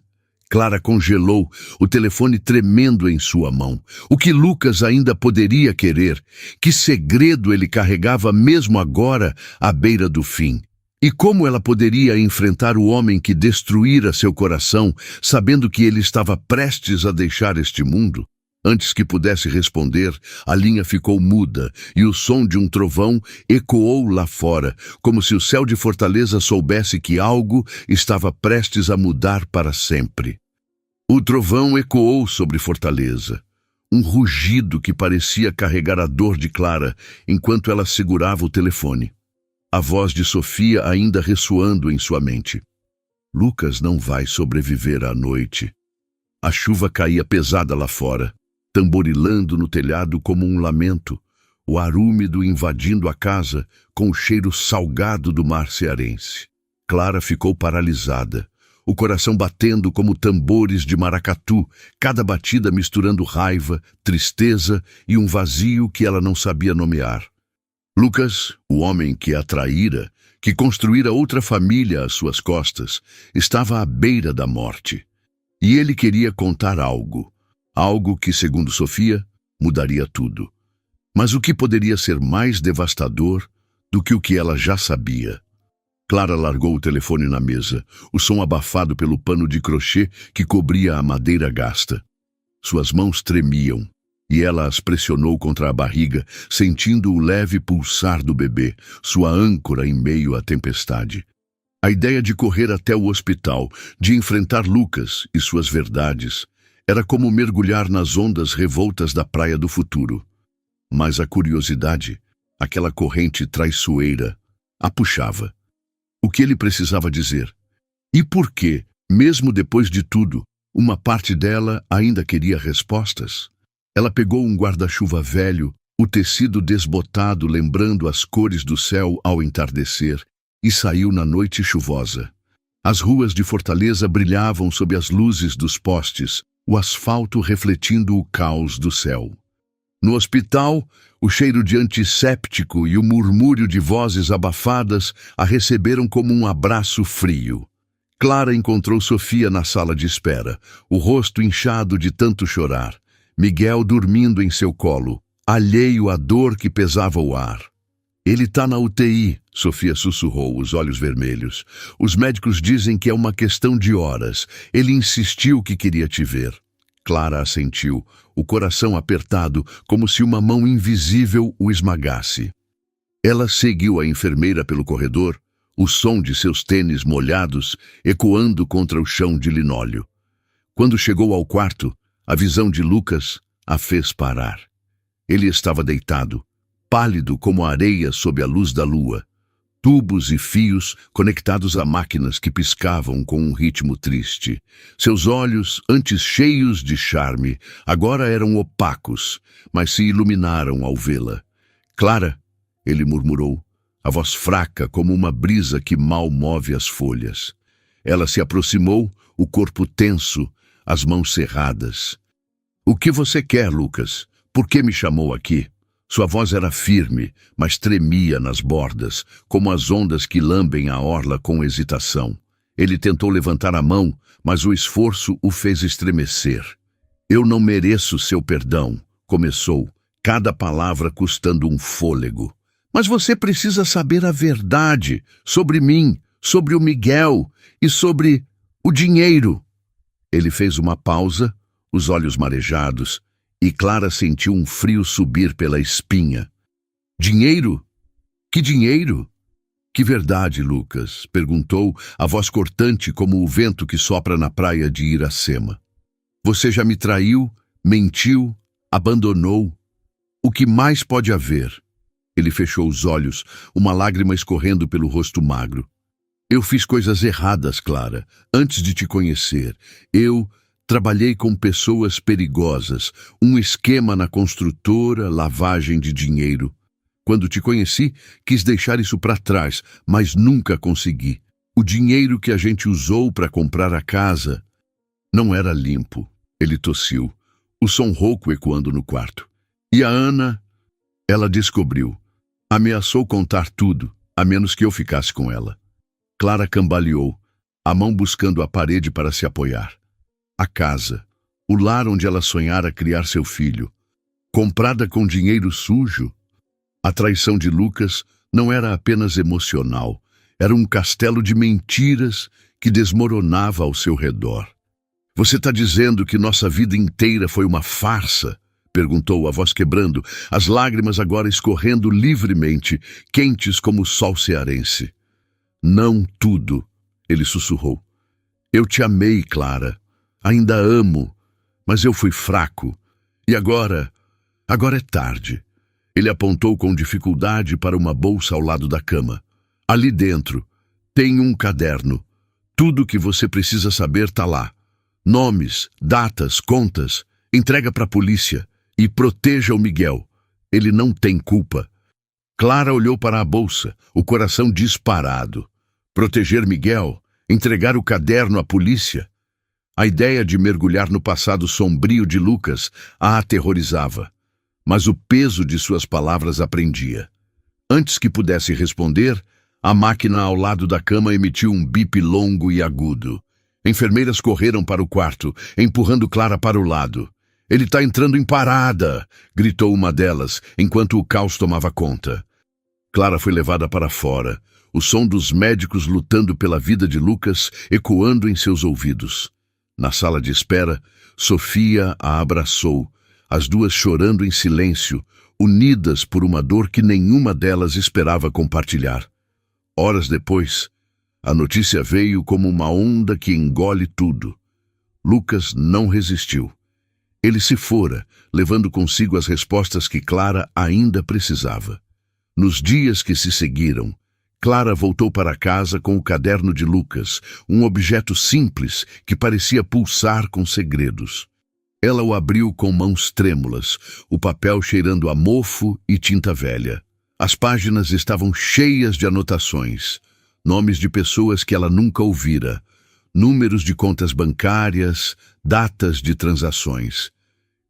Clara congelou, o telefone tremendo em sua mão. O que Lucas ainda poderia querer? Que segredo ele carregava mesmo agora, à beira do fim? E como ela poderia enfrentar o homem que destruíra seu coração, sabendo que ele estava prestes a deixar este mundo? Antes que pudesse responder, a linha ficou muda e o som de um trovão ecoou lá fora, como se o céu de Fortaleza soubesse que algo estava prestes a mudar para sempre. O trovão ecoou sobre Fortaleza, um rugido que parecia carregar a dor de Clara enquanto ela segurava o telefone. A voz de Sofia ainda ressoando em sua mente. Lucas não vai sobreviver à noite. A chuva caía pesada lá fora, tamborilando no telhado como um lamento, o ar úmido invadindo a casa com o cheiro salgado do mar cearense. Clara ficou paralisada, o coração batendo como tambores de maracatu, cada batida misturando raiva, tristeza e um vazio que ela não sabia nomear. Lucas, o homem que a traíra, que construíra outra família às suas costas, estava à beira da morte. E ele queria contar algo. Algo que, segundo Sofia, mudaria tudo. Mas o que poderia ser mais devastador do que o que ela já sabia? Clara largou o telefone na mesa, o som abafado pelo pano de crochê que cobria a madeira gasta. Suas mãos tremiam, e ela as pressionou contra a barriga, sentindo o leve pulsar do bebê, sua âncora em meio à tempestade. A ideia de correr até o hospital, de enfrentar Lucas e suas verdades, era como mergulhar nas ondas revoltas da praia do futuro. Mas a curiosidade, aquela corrente traiçoeira, a puxava. O que ele precisava dizer? E por que, mesmo depois de tudo, uma parte dela ainda queria respostas? Ela pegou um guarda-chuva velho, o tecido desbotado lembrando as cores do céu ao entardecer, e saiu na noite chuvosa. As ruas de Fortaleza brilhavam sob as luzes dos postes, o asfalto refletindo o caos do céu. No hospital, o cheiro de antisséptico e o murmúrio de vozes abafadas a receberam como um abraço frio. Clara encontrou Sofia na sala de espera, o rosto inchado de tanto chorar. Miguel dormindo em seu colo, alheio à dor que pesava o ar. Ele está na UTI, Sofia sussurrou, os olhos vermelhos. Os médicos dizem que é uma questão de horas. Ele insistiu que queria te ver. Clara assentiu, o coração apertado, como se uma mão invisível o esmagasse. Ela seguiu a enfermeira pelo corredor, o som de seus tênis molhados ecoando contra o chão de linóleo. Quando chegou ao quarto, a visão de Lucas a fez parar. Ele estava deitado, pálido como a areia sob a luz da lua, tubos e fios conectados a máquinas que piscavam com um ritmo triste. Seus olhos, antes cheios de charme, agora eram opacos, mas se iluminaram ao vê-la. Clara, ele murmurou, a voz fraca como uma brisa que mal move as folhas. Ela se aproximou, o corpo tenso, as mãos cerradas. O que você quer, Lucas? Por que me chamou aqui? Sua voz era firme, mas tremia nas bordas, como as ondas que lambem a orla com hesitação. Ele tentou levantar a mão, mas o esforço o fez estremecer. Eu não mereço seu perdão, começou, cada palavra custando um fôlego. Mas você precisa saber a verdade sobre mim, sobre o Miguel e sobre o dinheiro. Ele fez uma pausa, os olhos marejados, e Clara sentiu um frio subir pela espinha. Dinheiro? Que dinheiro? Que verdade, Lucas? Perguntou, a voz cortante como o vento que sopra na praia de Iracema. Você já me traiu, mentiu, abandonou. O que mais pode haver? Ele fechou os olhos, uma lágrima escorrendo pelo rosto magro. Eu fiz coisas erradas, Clara, antes de te conhecer. Eu trabalhei com pessoas perigosas, um esquema na construtora, lavagem de dinheiro. Quando te conheci, quis deixar isso para trás, mas nunca consegui. O dinheiro que a gente usou para comprar a casa não era limpo. Ele tossiu, o som rouco ecoando no quarto. E a Ana, ela descobriu. Ameaçou contar tudo, a menos que eu ficasse com ela. Clara cambaleou, a mão buscando a parede para se apoiar. A casa, o lar onde ela sonhara criar seu filho, comprada com dinheiro sujo. A traição de Lucas não era apenas emocional, era um castelo de mentiras que desmoronava ao seu redor. Você está dizendo que nossa vida inteira foi uma farsa? Perguntou, a voz quebrando, as lágrimas agora escorrendo livremente, quentes como o sol cearense. Não tudo, ele sussurrou. Eu te amei, Clara. Ainda amo, mas eu fui fraco. E agora é tarde. Ele apontou com dificuldade para uma bolsa ao lado da cama. Ali dentro, tem um caderno. Tudo o que você precisa saber está lá. Nomes, datas, contas. Entrega para a polícia e proteja o Miguel. Ele não tem culpa. Clara olhou para a bolsa, o coração disparado. Proteger Miguel? Entregar o caderno à polícia? A ideia de mergulhar no passado sombrio de Lucas a aterrorizava. Mas o peso de suas palavras a prendia. Antes que pudesse responder, a máquina ao lado da cama emitiu um bip longo e agudo. Enfermeiras correram para o quarto, empurrando Clara para o lado. Ele está entrando em parada, gritou uma delas, enquanto o caos tomava conta. Clara foi levada para fora, o som dos médicos lutando pela vida de Lucas ecoando em seus ouvidos. Na sala de espera, Sofia a abraçou, as duas chorando em silêncio, unidas por uma dor que nenhuma delas esperava compartilhar. Horas depois, a notícia veio como uma onda que engole tudo. Lucas não resistiu. Ele se fora, levando consigo as respostas que Clara ainda precisava. Nos dias que se seguiram, Clara voltou para casa com o caderno de Lucas, um objeto simples que parecia pulsar com segredos. Ela o abriu com mãos trêmulas, o papel cheirando a mofo e tinta velha. As páginas estavam cheias de anotações, nomes de pessoas que ela nunca ouvira, números de contas bancárias, datas de transações.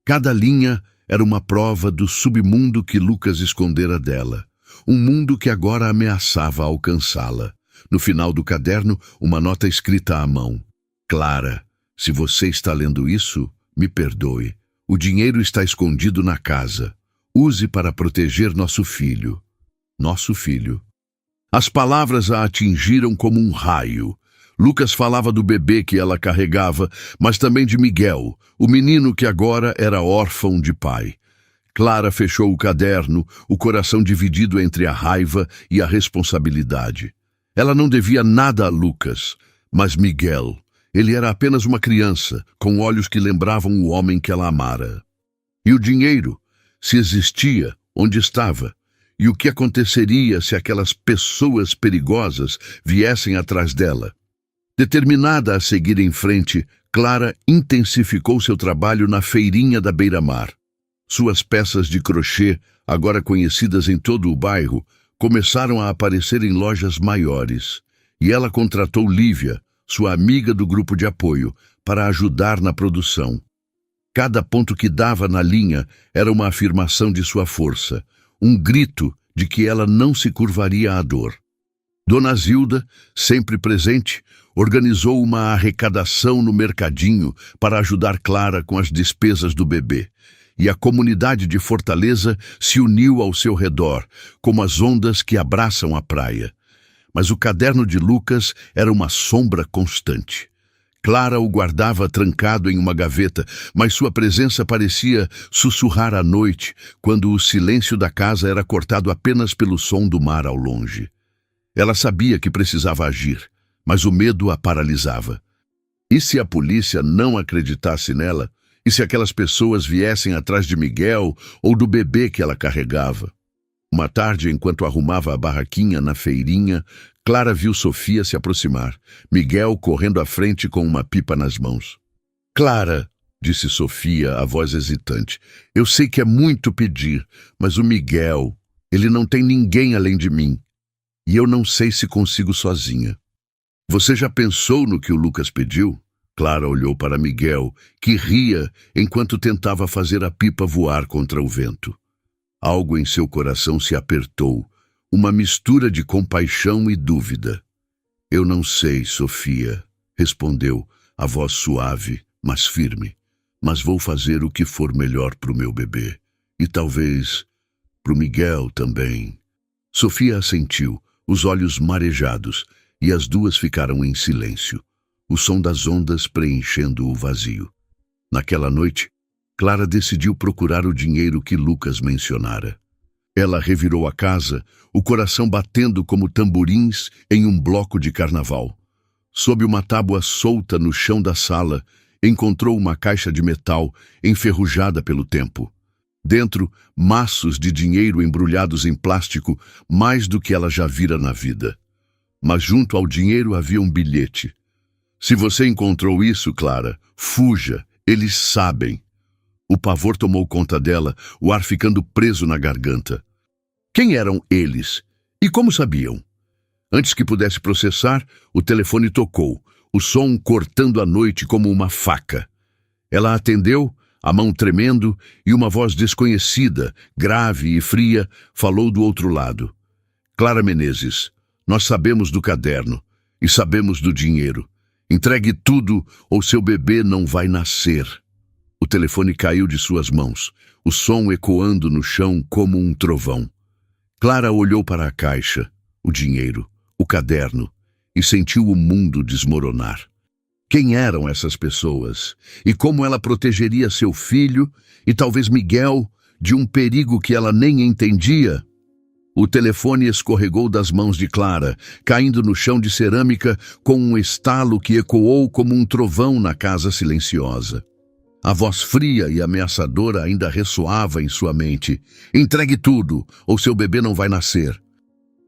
Cada linha era uma prova do submundo que Lucas escondera dela, um mundo que agora ameaçava alcançá-la. No final do caderno, uma nota escrita à mão. Clara, se você está lendo isso, me perdoe. O dinheiro está escondido na casa. Use para proteger nosso filho. Nosso filho. As palavras a atingiram como um raio. Lucas falava do bebê que ela carregava, mas também de Miguel, o menino que agora era órfão de pai. Clara fechou o caderno, o coração dividido entre a raiva e a responsabilidade. Ela não devia nada a Lucas, mas Miguel. Ele era apenas uma criança, com olhos que lembravam o homem que ela amara. E o dinheiro, se existia, onde estava? E o que aconteceria se aquelas pessoas perigosas viessem atrás dela? Determinada a seguir em frente, Clara intensificou seu trabalho na feirinha da beira-mar. Suas peças de crochê, agora conhecidas em todo o bairro, começaram a aparecer em lojas maiores. E ela contratou Lívia, sua amiga do grupo de apoio, para ajudar na produção. Cada ponto que dava na linha era uma afirmação de sua força, um grito de que ela não se curvaria à dor. Dona Zilda, sempre presente, organizou uma arrecadação no mercadinho para ajudar Clara com as despesas do bebê. e a comunidade de Fortaleza se uniu ao seu redor, como as ondas que abraçam a praia. Mas o caderno de Lucas era uma sombra constante. Clara o guardava trancado em uma gaveta, mas sua presença parecia sussurrar à noite, quando o silêncio da casa era cortado apenas pelo som do mar ao longe. Ela sabia que precisava agir, mas o medo a paralisava. E se a polícia não acreditasse nela? E se aquelas pessoas viessem atrás de Miguel ou do bebê que ela carregava? Uma tarde, enquanto arrumava a barraquinha na feirinha, Clara viu Sofia se aproximar, Miguel correndo à frente com uma pipa nas mãos. "Clara", disse Sofia, a voz hesitante, "eu sei que é muito pedir, mas o Miguel, ele não tem ninguém além de mim. E eu não sei se consigo sozinha." "Você já pensou no que o Lucas pediu?" Clara olhou para Miguel, que ria enquanto tentava fazer a pipa voar contra o vento. Algo em seu coração se apertou, uma mistura de compaixão e dúvida. "Eu não sei, Sofia", respondeu, a voz suave, mas firme. "Mas vou fazer o que for melhor para o meu bebê. E talvez para o Miguel também." Sofia assentiu, os olhos marejados, e as duas ficaram em silêncio, o som das ondas preenchendo o vazio. Naquela noite, Clara decidiu procurar o dinheiro que Lucas mencionara. Ela revirou a casa, o coração batendo como tamborins em um bloco de carnaval. Sob uma tábua solta no chão da sala, encontrou uma caixa de metal enferrujada pelo tempo. Dentro, maços de dinheiro embrulhados em plástico, mais do que ela já vira na vida. Mas junto ao dinheiro havia um bilhete. "Se você encontrou isso, Clara, fuja, eles sabem." O pavor tomou conta dela, o ar ficando preso na garganta. Quem eram eles? E como sabiam? Antes que pudesse processar, o telefone tocou, o som cortando a noite como uma faca. Ela atendeu, a mão tremendo, e uma voz desconhecida, grave e fria, falou do outro lado. "Clara Menezes, nós sabemos do caderno e sabemos do dinheiro. Entregue tudo ou seu bebê não vai nascer." O telefone caiu de suas mãos, o som ecoando no chão como um trovão. Clara olhou para a caixa, o dinheiro, o caderno, e sentiu o mundo desmoronar. Quem eram essas pessoas? E como ela protegeria seu filho, e talvez Miguel, de um perigo que ela nem entendia? O telefone escorregou das mãos de Clara, caindo no chão de cerâmica com um estalo que ecoou como um trovão na casa silenciosa. A voz fria e ameaçadora ainda ressoava em sua mente. "Entregue tudo, ou seu bebê não vai nascer."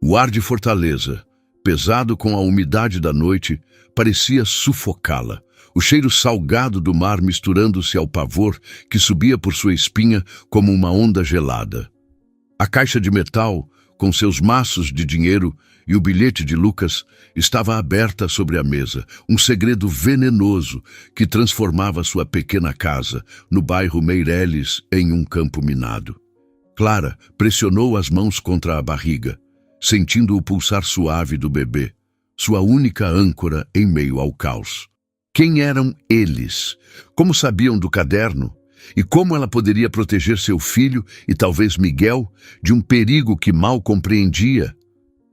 O ar de Fortaleza, pesado com a umidade da noite, parecia sufocá-la. O cheiro salgado do mar misturando-se ao pavor que subia por sua espinha como uma onda gelada. A caixa de metal, com seus maços de dinheiro e o bilhete de Lucas, estava aberta sobre a mesa, um segredo venenoso que transformava sua pequena casa, no bairro Meireles, em um campo minado. Clara pressionou as mãos contra a barriga, sentindo o pulsar suave do bebê, sua única âncora em meio ao caos. Quem eram eles? Como sabiam do caderno? E como ela poderia proteger seu filho e talvez Miguel de um perigo que mal compreendia?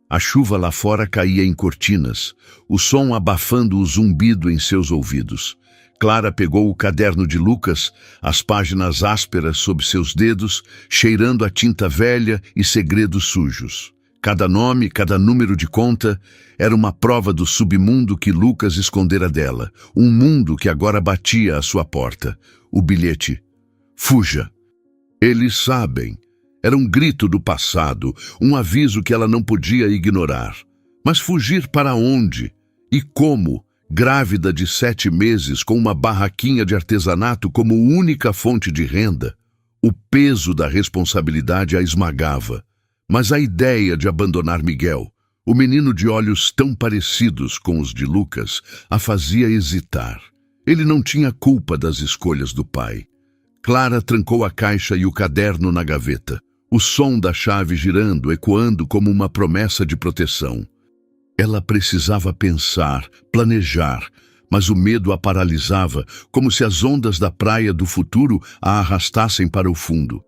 A chuva lá fora caía em cortinas, o som abafando o zumbido em seus ouvidos. Clara pegou o caderno de Lucas, as páginas ásperas sob seus dedos, cheirando a tinta velha e segredos sujos. Cada nome, cada número de conta, era uma prova do submundo que Lucas escondera dela, um mundo que agora batia à sua porta. O bilhete: "Fuja. Eles sabem." Era um grito do passado, um aviso que ela não podia ignorar. Mas fugir para onde? E como? Grávida de 7 meses, com uma barraquinha de artesanato como única fonte de renda. O peso da responsabilidade a esmagava. Mas a ideia de abandonar Miguel, o menino de olhos tão parecidos com os de Lucas, a fazia hesitar. Ele não tinha culpa das escolhas do pai. Clara trancou a caixa e o caderno na gaveta, o som da chave girando, ecoando como uma promessa de proteção. Ela precisava pensar, planejar, mas o medo a paralisava, como se as ondas da praia do futuro a arrastassem para o fundo.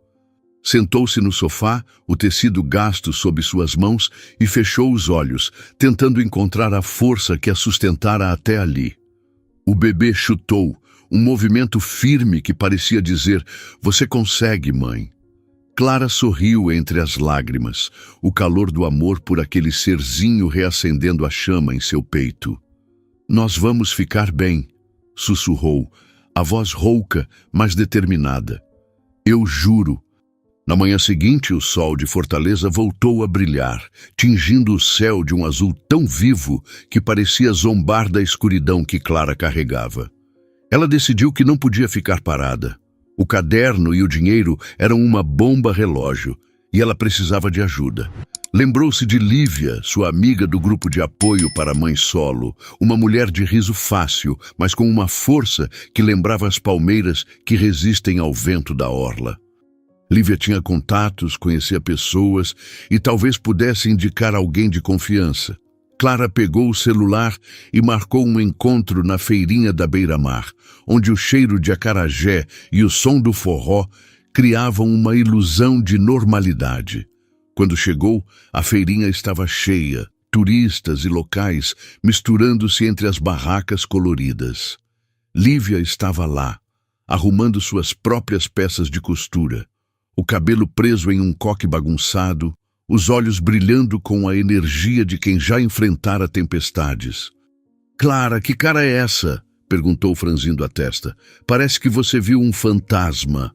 Sentou-se no sofá, o tecido gasto sob suas mãos, e fechou os olhos, tentando encontrar a força que a sustentara até ali. O bebê chutou, um movimento firme que parecia dizer: "Você consegue, mãe." Clara sorriu entre as lágrimas, o calor do amor por aquele serzinho reacendendo a chama em seu peito. "Nós vamos ficar bem", sussurrou, a voz rouca, mas determinada. "Eu juro." Na manhã seguinte, o sol de Fortaleza voltou a brilhar, tingindo o céu de um azul tão vivo que parecia zombar da escuridão que Clara carregava. Ela decidiu que não podia ficar parada. O caderno e o dinheiro eram uma bomba relógio, e ela precisava de ajuda. Lembrou-se de Lívia, sua amiga do grupo de apoio para a mãe solo, uma mulher de riso fácil, mas com uma força que lembrava as palmeiras que resistem ao vento da orla. Lívia tinha contatos, conhecia pessoas e talvez pudesse indicar alguém de confiança. Clara pegou o celular e marcou um encontro na feirinha da beira-mar, onde o cheiro de acarajé e o som do forró criavam uma ilusão de normalidade. Quando chegou, a feirinha estava cheia, turistas e locais misturando-se entre as barracas coloridas. Lívia estava lá, arrumando suas próprias peças de costura, o cabelo preso em um coque bagunçado, os olhos brilhando com a energia de quem já enfrentara tempestades. "Clara, que cara é essa?" perguntou franzindo a testa. "Parece que você viu um fantasma."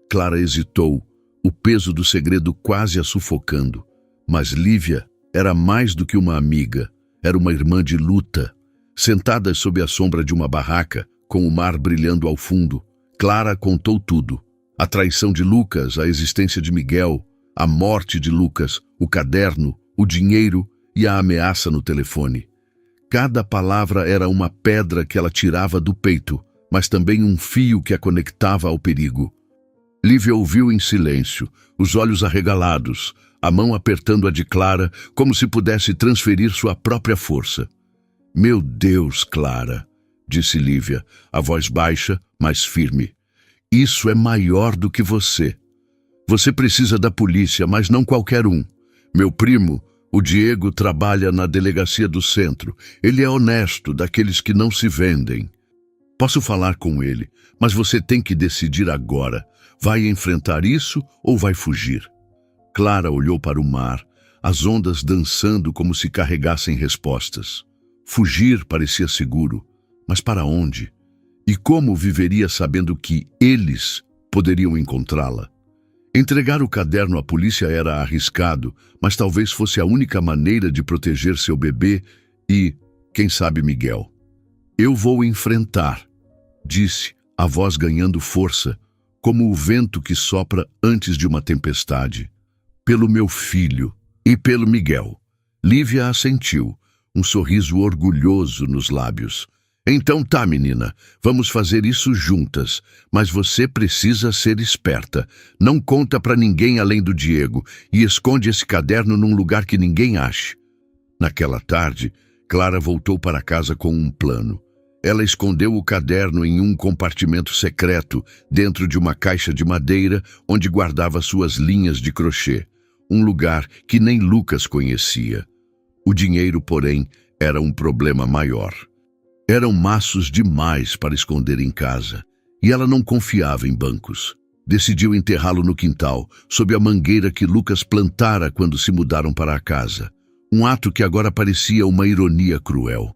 Clara hesitou, o peso do segredo quase a sufocando. Mas Lívia era mais do que uma amiga, era uma irmã de luta. Sentadas sob a sombra de uma barraca, com o mar brilhando ao fundo, Clara contou tudo. A traição de Lucas, a existência de Miguel, a morte de Lucas, o caderno, o dinheiro e a ameaça no telefone. Cada palavra era uma pedra que ela tirava do peito, mas também um fio que a conectava ao perigo. Lívia ouviu em silêncio, os olhos arregalados, a mão apertando a de Clara, como se pudesse transferir sua própria força. "Meu Deus, Clara", disse Lívia, a voz baixa, mas firme. "Isso é maior do que você. Você precisa da polícia, mas não qualquer um. Meu primo, o Diego, trabalha na delegacia do centro. Ele é honesto, daqueles que não se vendem. Posso falar com ele, mas você tem que decidir agora. Vai enfrentar isso ou vai fugir?" Clara olhou para o mar, as ondas dançando como se carregassem respostas. Fugir parecia seguro, mas para onde? E como viveria sabendo que eles poderiam encontrá-la? Entregar o caderno à polícia era arriscado, mas talvez fosse a única maneira de proteger seu bebê e, quem sabe, Miguel. "Eu vou enfrentar", disse, a voz ganhando força, como o vento que sopra antes de uma tempestade. "Pelo meu filho e pelo Miguel." Lívia assentiu, um sorriso orgulhoso nos lábios. "Então tá, menina, vamos fazer isso juntas, mas você precisa ser esperta. Não conta pra ninguém além do Diego e esconde esse caderno num lugar que ninguém ache." Naquela tarde, Clara voltou para casa com um plano. Ela escondeu o caderno em um compartimento secreto dentro de uma caixa de madeira onde guardava suas linhas de crochê, um lugar que nem Lucas conhecia. O dinheiro, porém, era um problema maior. Eram maços demais para esconder em casa, e ela não confiava em bancos. Decidiu enterrá-lo no quintal, sob a mangueira que Lucas plantara quando se mudaram para a casa. Um ato que agora parecia uma ironia cruel.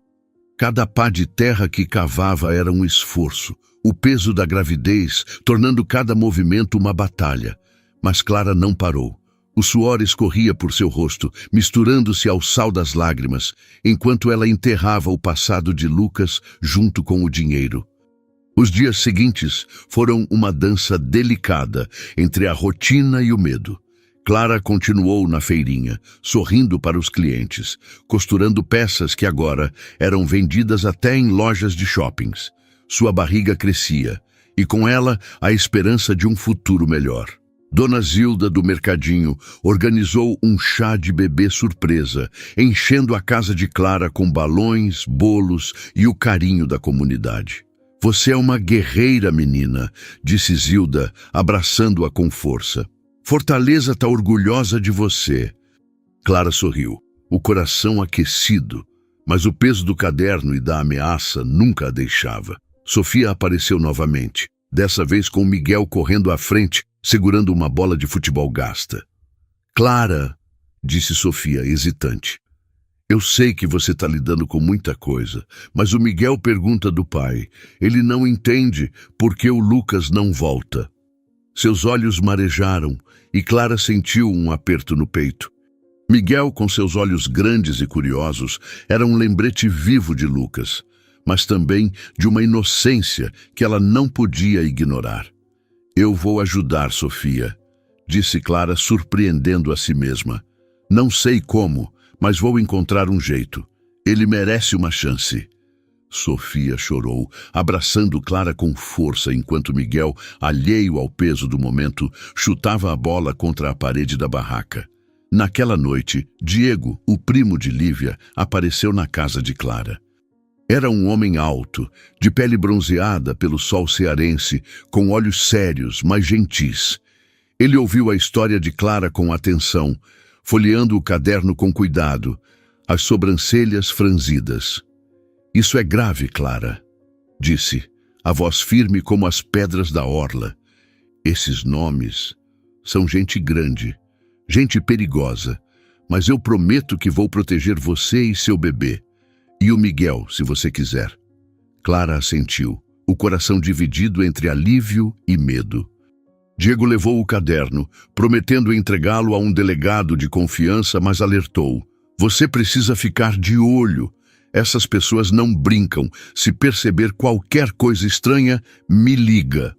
Cada pá de terra que cavava era um esforço, o peso da gravidez, tornando cada movimento uma batalha. Mas Clara não parou. O suor escorria por seu rosto, misturando-se ao sal das lágrimas, enquanto ela enterrava o passado de Lucas junto com o dinheiro. Os dias seguintes foram uma dança delicada entre a rotina e o medo. Clara continuou na feirinha, sorrindo para os clientes, costurando peças que agora eram vendidas até em lojas de shoppings. Sua barriga crescia, e com ela a esperança de um futuro melhor. Dona Zilda, do mercadinho, organizou um chá de bebê surpresa, enchendo a casa de Clara com balões, bolos e o carinho da comunidade. Você é uma guerreira, menina, disse Zilda, abraçando-a com força. Fortaleza está orgulhosa de você. Clara sorriu, o coração aquecido, mas o peso do caderno e da ameaça nunca a deixava. Sofia apareceu novamente, dessa vez com Miguel correndo à frente, segurando uma bola de futebol gasta. Clara, disse Sofia, hesitante. Eu sei que você está lidando com muita coisa, mas o Miguel pergunta do pai. Ele não entende por que o Lucas não volta. Seus olhos marejaram e Clara sentiu um aperto no peito. Miguel, com seus olhos grandes e curiosos, era um lembrete vivo de Lucas, mas também de uma inocência que ela não podia ignorar. Eu vou ajudar, Sofia, disse Clara, surpreendendo a si mesma. Não sei como, mas vou encontrar um jeito. Ele merece uma chance. Sofia chorou, abraçando Clara com força, enquanto Miguel, alheio ao peso do momento, chutava a bola contra a parede da barraca. Naquela noite, Diego, o primo de Lívia, apareceu na casa de Clara. Era um homem alto, de pele bronzeada pelo sol cearense, com olhos sérios, mas gentis. Ele ouviu a história de Clara com atenção, folheando o caderno com cuidado, as sobrancelhas franzidas. Isso é grave, Clara, disse, a voz firme como as pedras da orla. Esses nomes são gente grande, gente perigosa, mas eu prometo que vou proteger você e seu bebê. E o Miguel, se você quiser. Clara assentiu, o coração dividido entre alívio e medo. Diego levou o caderno, prometendo entregá-lo a um delegado de confiança, mas alertou. Você precisa ficar de olho. Essas pessoas não brincam. Se perceber qualquer coisa estranha, me liga.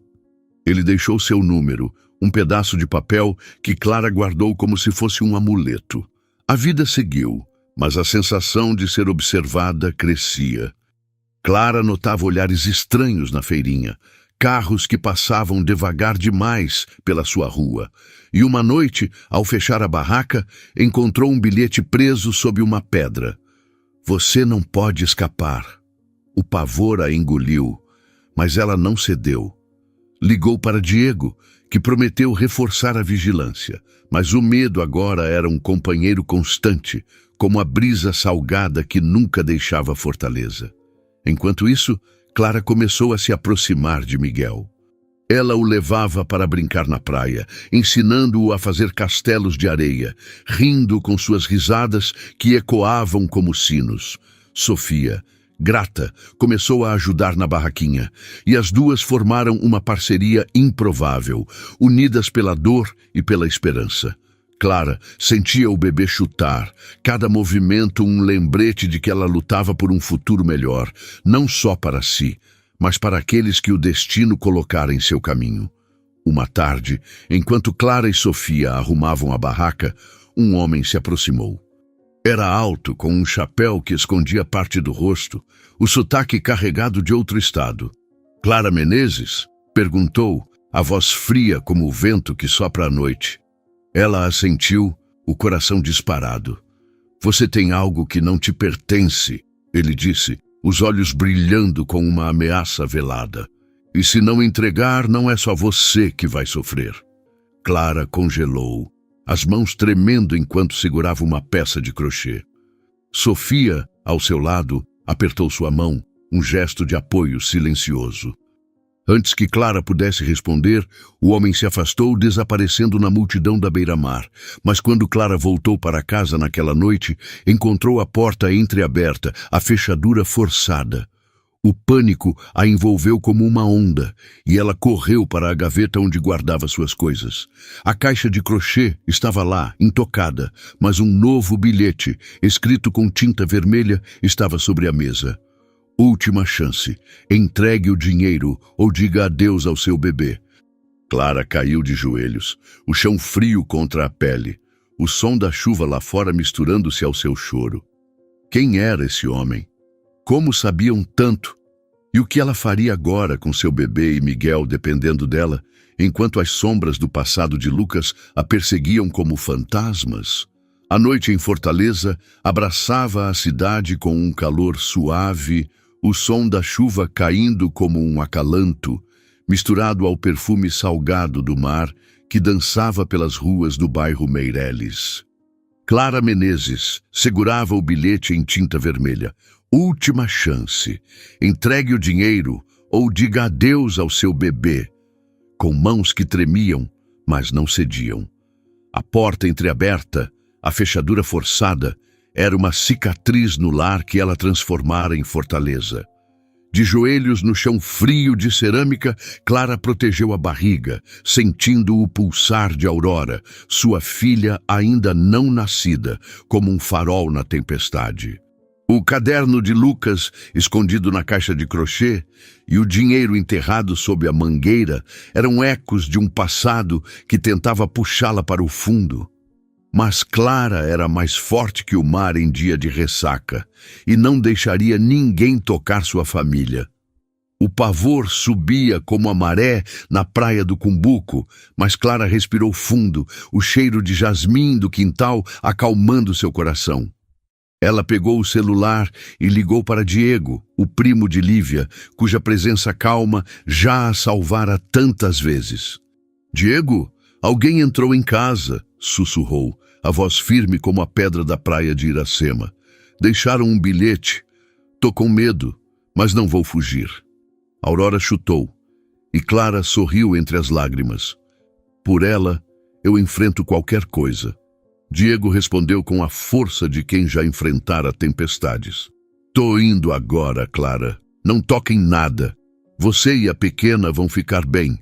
Ele deixou seu número, um pedaço de papel que Clara guardou como se fosse um amuleto. A vida seguiu, mas a sensação de ser observada crescia. Clara notava olhares estranhos na feirinha, carros que passavam devagar demais pela sua rua. E uma noite, ao fechar a barraca, encontrou um bilhete preso sob uma pedra. Você não pode escapar. O pavor a engoliu, mas ela não cedeu. Ligou para Diego, que prometeu reforçar a vigilância, mas o medo agora era um companheiro constante, como a brisa salgada que nunca deixava Fortaleza. Enquanto isso, Clara começou a se aproximar de Miguel. Ela o levava para brincar na praia, ensinando-o a fazer castelos de areia, rindo com suas risadas que ecoavam como sinos. Sofia, grata, começou a ajudar na barraquinha, e as duas formaram uma parceria improvável, unidas pela dor e pela esperança. Clara sentia o bebê chutar, cada movimento um lembrete de que ela lutava por um futuro melhor, não só para si, mas para aqueles que o destino colocara em seu caminho. Uma tarde, enquanto Clara e Sofia arrumavam a barraca, um homem se aproximou. Era alto, com um chapéu que escondia parte do rosto, o sotaque carregado de outro estado. Clara Menezes? Perguntou, a voz fria como o vento que sopra à noite. Ela assentiu, o coração disparado. Você tem algo que não te pertence, ele disse, os olhos brilhando com uma ameaça velada. E se não entregar, não é só você que vai sofrer. Clara congelou, as mãos tremendo enquanto segurava uma peça de crochê. Sofia, ao seu lado, apertou sua mão, um gesto de apoio silencioso. Antes que Clara pudesse responder, o homem se afastou, desaparecendo na multidão da beira-mar. Mas quando Clara voltou para casa naquela noite, encontrou a porta entreaberta, a fechadura forçada. O pânico a envolveu como uma onda, e ela correu para a gaveta onde guardava suas coisas. A caixa de crochê estava lá, intocada, mas um novo bilhete, escrito com tinta vermelha, estava sobre a mesa. Última chance. Entregue o dinheiro ou diga adeus ao seu bebê. Clara caiu de joelhos, o chão frio contra a pele, o som da chuva lá fora misturando-se ao seu choro. Quem era esse homem? Como sabiam tanto? E o que ela faria agora com seu bebê e Miguel dependendo dela, enquanto as sombras do passado de Lucas a perseguiam como fantasmas? A noite em Fortaleza abraçava a cidade com um calor suave, o som da chuva caindo como um acalanto, misturado ao perfume salgado do mar que dançava pelas ruas do bairro Meireles. Clara Menezes segurava o bilhete em tinta vermelha. Última chance. Entregue o dinheiro ou diga adeus ao seu bebê. Com mãos que tremiam, mas não cediam. A porta entreaberta, a fechadura forçada, era uma cicatriz no lar que ela transformara em fortaleza. De joelhos no chão frio de cerâmica, Clara protegeu a barriga, sentindo o pulsar de Aurora, sua filha ainda não nascida, como um farol na tempestade. O caderno de Lucas, escondido na caixa de crochê, e o dinheiro enterrado sob a mangueira eram ecos de um passado que tentava puxá-la para o fundo. Mas Clara era mais forte que o mar em dia de ressaca e não deixaria ninguém tocar sua família. O pavor subia como a maré na praia do Cumbuco, mas Clara respirou fundo, o cheiro de jasmim do quintal acalmando seu coração. Ela pegou o celular e ligou para Diego, o primo de Lívia, cuja presença calma já a salvara tantas vezes. «Diego, alguém entrou em casa», sussurrou, a voz firme como a pedra da praia de Iracema. «Deixaram um bilhete. Tô com medo, mas não vou fugir». Aurora chutou, e Clara sorriu entre as lágrimas. «Por ela, eu enfrento qualquer coisa». Diego respondeu com a força de quem já enfrentara tempestades. «Tô indo agora, Clara. Não toque em nada. Você e a pequena vão ficar bem».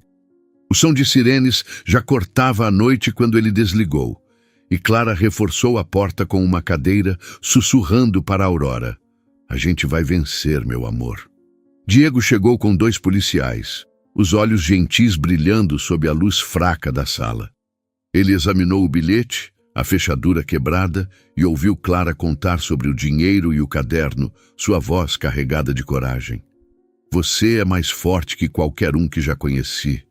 O som de sirenes já cortava a noite quando ele desligou, e Clara reforçou a porta com uma cadeira, sussurrando para Aurora. «A gente vai vencer, meu amor». Diego chegou com 2 policiais, os olhos gentis brilhando sob a luz fraca da sala. Ele examinou o bilhete, a fechadura quebrada, e ouviu Clara contar sobre o dinheiro e o caderno, sua voz carregada de coragem. «Você é mais forte que qualquer um que já conheci»,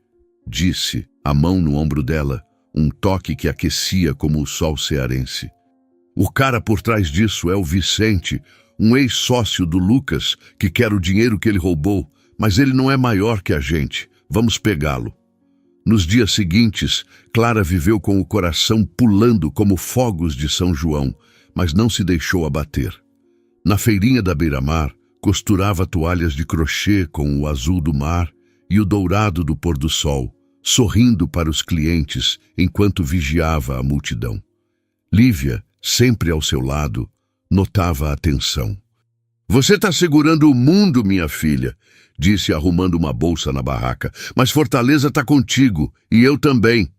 disse, a mão no ombro dela, um toque que aquecia como o sol cearense. «O cara por trás disso é o Vicente, um ex-sócio do Lucas, que quer o dinheiro que ele roubou, mas ele não é maior que a gente. Vamos pegá-lo». Nos dias seguintes, Clara viveu com o coração pulando como fogos de São João, mas não se deixou abater. Na feirinha da beira-mar, costurava toalhas de crochê com o azul do mar e o dourado do pôr-do-sol, sorrindo para os clientes enquanto vigiava a multidão. Lívia, sempre ao seu lado, notava a tensão. «Você está segurando o mundo, minha filha», disse arrumando uma bolsa na barraca. «Mas Fortaleza está contigo, e eu também».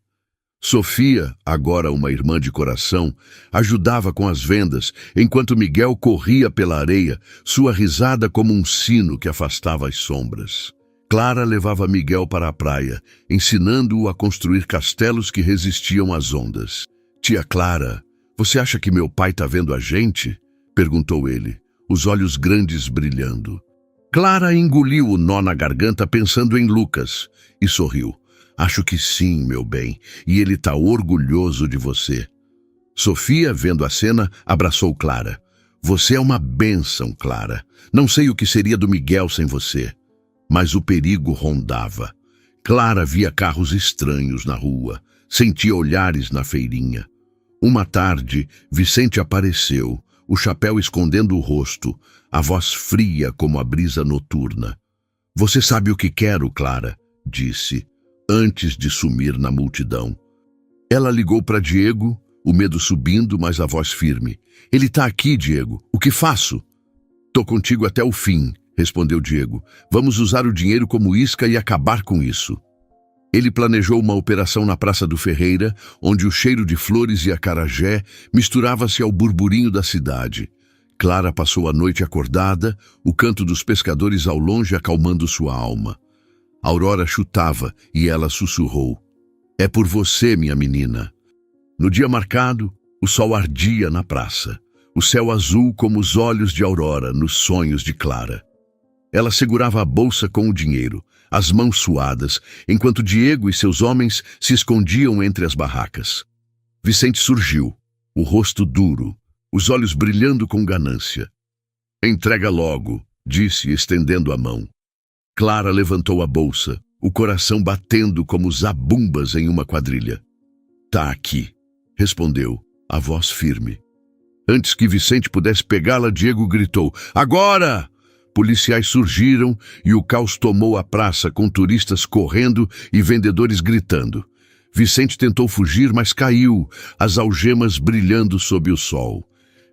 Sofia, agora uma irmã de coração, ajudava com as vendas, enquanto Miguel corria pela areia, sua risada como um sino que afastava as sombras. Clara levava Miguel para a praia, ensinando-o a construir castelos que resistiam às ondas. «Tia Clara, você acha que meu pai está vendo a gente?» perguntou ele, os olhos grandes brilhando. Clara engoliu o nó na garganta pensando em Lucas e sorriu. «Acho que sim, meu bem, e ele está orgulhoso de você». Sofia, vendo a cena, abraçou Clara. «Você é uma bênção, Clara. Não sei o que seria do Miguel sem você». Mas o perigo rondava. Clara via carros estranhos na rua, sentia olhares na feirinha. Uma tarde, Vicente apareceu, o chapéu escondendo o rosto, a voz fria como a brisa noturna. «Você sabe o que quero, Clara», disse, antes de sumir na multidão. Ela ligou para Diego, o medo subindo, mas a voz firme. «Ele está aqui, Diego. O que faço?» «Tô contigo até o fim», respondeu Diego. «Vamos usar o dinheiro como isca e acabar com isso». Ele planejou uma operação na Praça do Ferreira, onde o cheiro de flores e acarajé misturava-se ao burburinho da cidade. Clara passou a noite acordada, o canto dos pescadores ao longe acalmando sua alma. Aurora chutava e ela sussurrou. «É por você, minha menina». No dia marcado, o sol ardia na praça, o céu azul como os olhos de Aurora nos sonhos de Clara. Ela segurava a bolsa com o dinheiro, as mãos suadas, enquanto Diego e seus homens se escondiam entre as barracas. Vicente surgiu, o rosto duro, os olhos brilhando com ganância. "Entrega logo", disse, estendendo a mão. Clara levantou a bolsa, o coração batendo como zabumbas em uma quadrilha. "Tá aqui", respondeu, a voz firme. Antes que Vicente pudesse pegá-la, Diego gritou: "Agora!" Policiais surgiram e o caos tomou a praça, com turistas correndo e vendedores gritando. Vicente tentou fugir, mas caiu, as algemas brilhando sob o sol.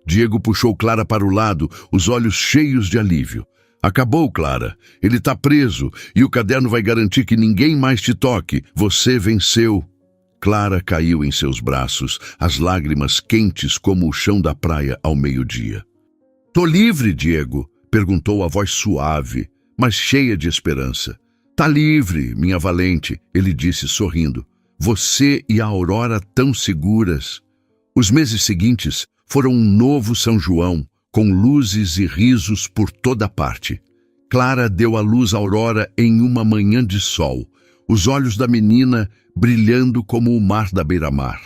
Diego puxou Clara para o lado, os olhos cheios de alívio. "Acabou, Clara. Ele está preso e o caderno vai garantir que ninguém mais te toque. Você venceu." Clara caiu em seus braços, as lágrimas quentes como o chão da praia ao meio-dia. "Tô livre, Diego?" perguntou a voz suave, mas cheia de esperança. "Tá livre, minha valente", ele disse sorrindo. "Você e a Aurora tão seguras." Os meses seguintes foram um novo São João, com luzes e risos por toda parte. Clara deu à luz a Aurora em uma manhã de sol, os olhos da menina brilhando como o mar da beira-mar.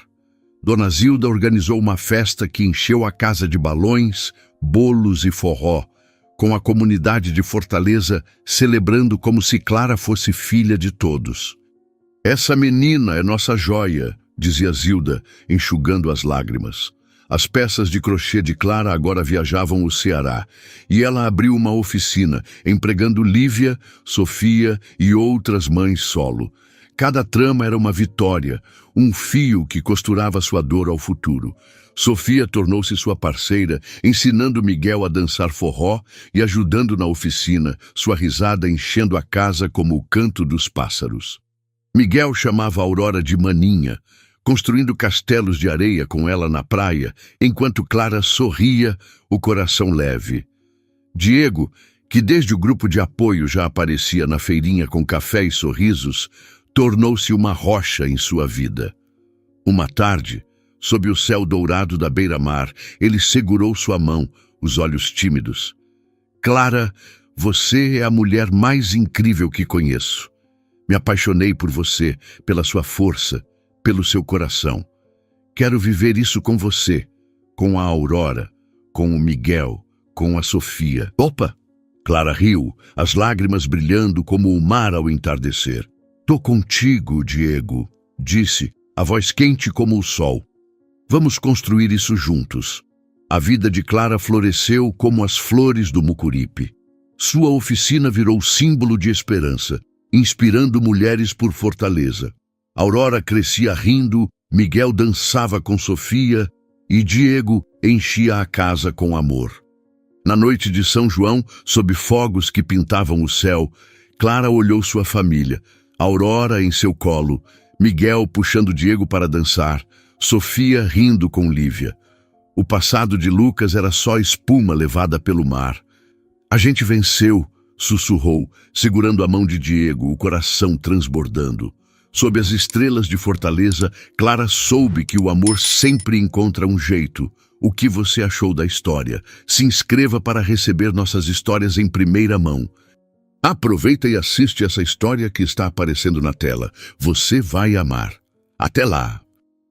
Dona Zilda organizou uma festa que encheu a casa de balões, bolos e forró, com a comunidade de Fortaleza celebrando como se Clara fosse filha de todos. "Essa menina é nossa joia", dizia Zilda, enxugando as lágrimas. As peças de crochê de Clara agora viajavam o Ceará, e ela abriu uma oficina, empregando Lívia, Sofia e outras mães solo. Cada trama era uma vitória, um fio que costurava sua dor ao futuro. Sofia tornou-se sua parceira, ensinando Miguel a dançar forró e ajudando na oficina, sua risada enchendo a casa como o canto dos pássaros. Miguel chamava a Aurora de maninha, construindo castelos de areia com ela na praia, enquanto Clara sorria, o coração leve. Diego, que desde o grupo de apoio já aparecia na feirinha com café e sorrisos, tornou-se uma rocha em sua vida. Uma tarde, sob o céu dourado da beira-mar, ele segurou sua mão, os olhos tímidos. "Clara, você é a mulher mais incrível que conheço. Me apaixonei por você, pela sua força, pelo seu coração. Quero viver isso com você, com a Aurora, com o Miguel, com a Sofia." "Opa!" Clara riu, as lágrimas brilhando como o mar ao entardecer. "Tô contigo, Diego", disse, a voz quente como o sol. "Vamos construir isso juntos." A vida de Clara floresceu como as flores do Mucuripe. Sua oficina virou símbolo de esperança, inspirando mulheres por Fortaleza. Aurora crescia rindo, Miguel dançava com Sofia e Diego enchia a casa com amor. Na noite de São João, sob fogos que pintavam o céu, Clara olhou sua família, Aurora em seu colo, Miguel puxando Diego para dançar, Sofia rindo com Lívia. O passado de Lucas era só espuma levada pelo mar. "A gente venceu", sussurrou, segurando a mão de Diego, o coração transbordando. Sob as estrelas de Fortaleza, Clara soube que o amor sempre encontra um jeito. O que você achou da história? Se inscreva para receber nossas histórias em primeira mão. Aproveita e assiste essa história que está aparecendo na tela. Você vai amar. Até lá!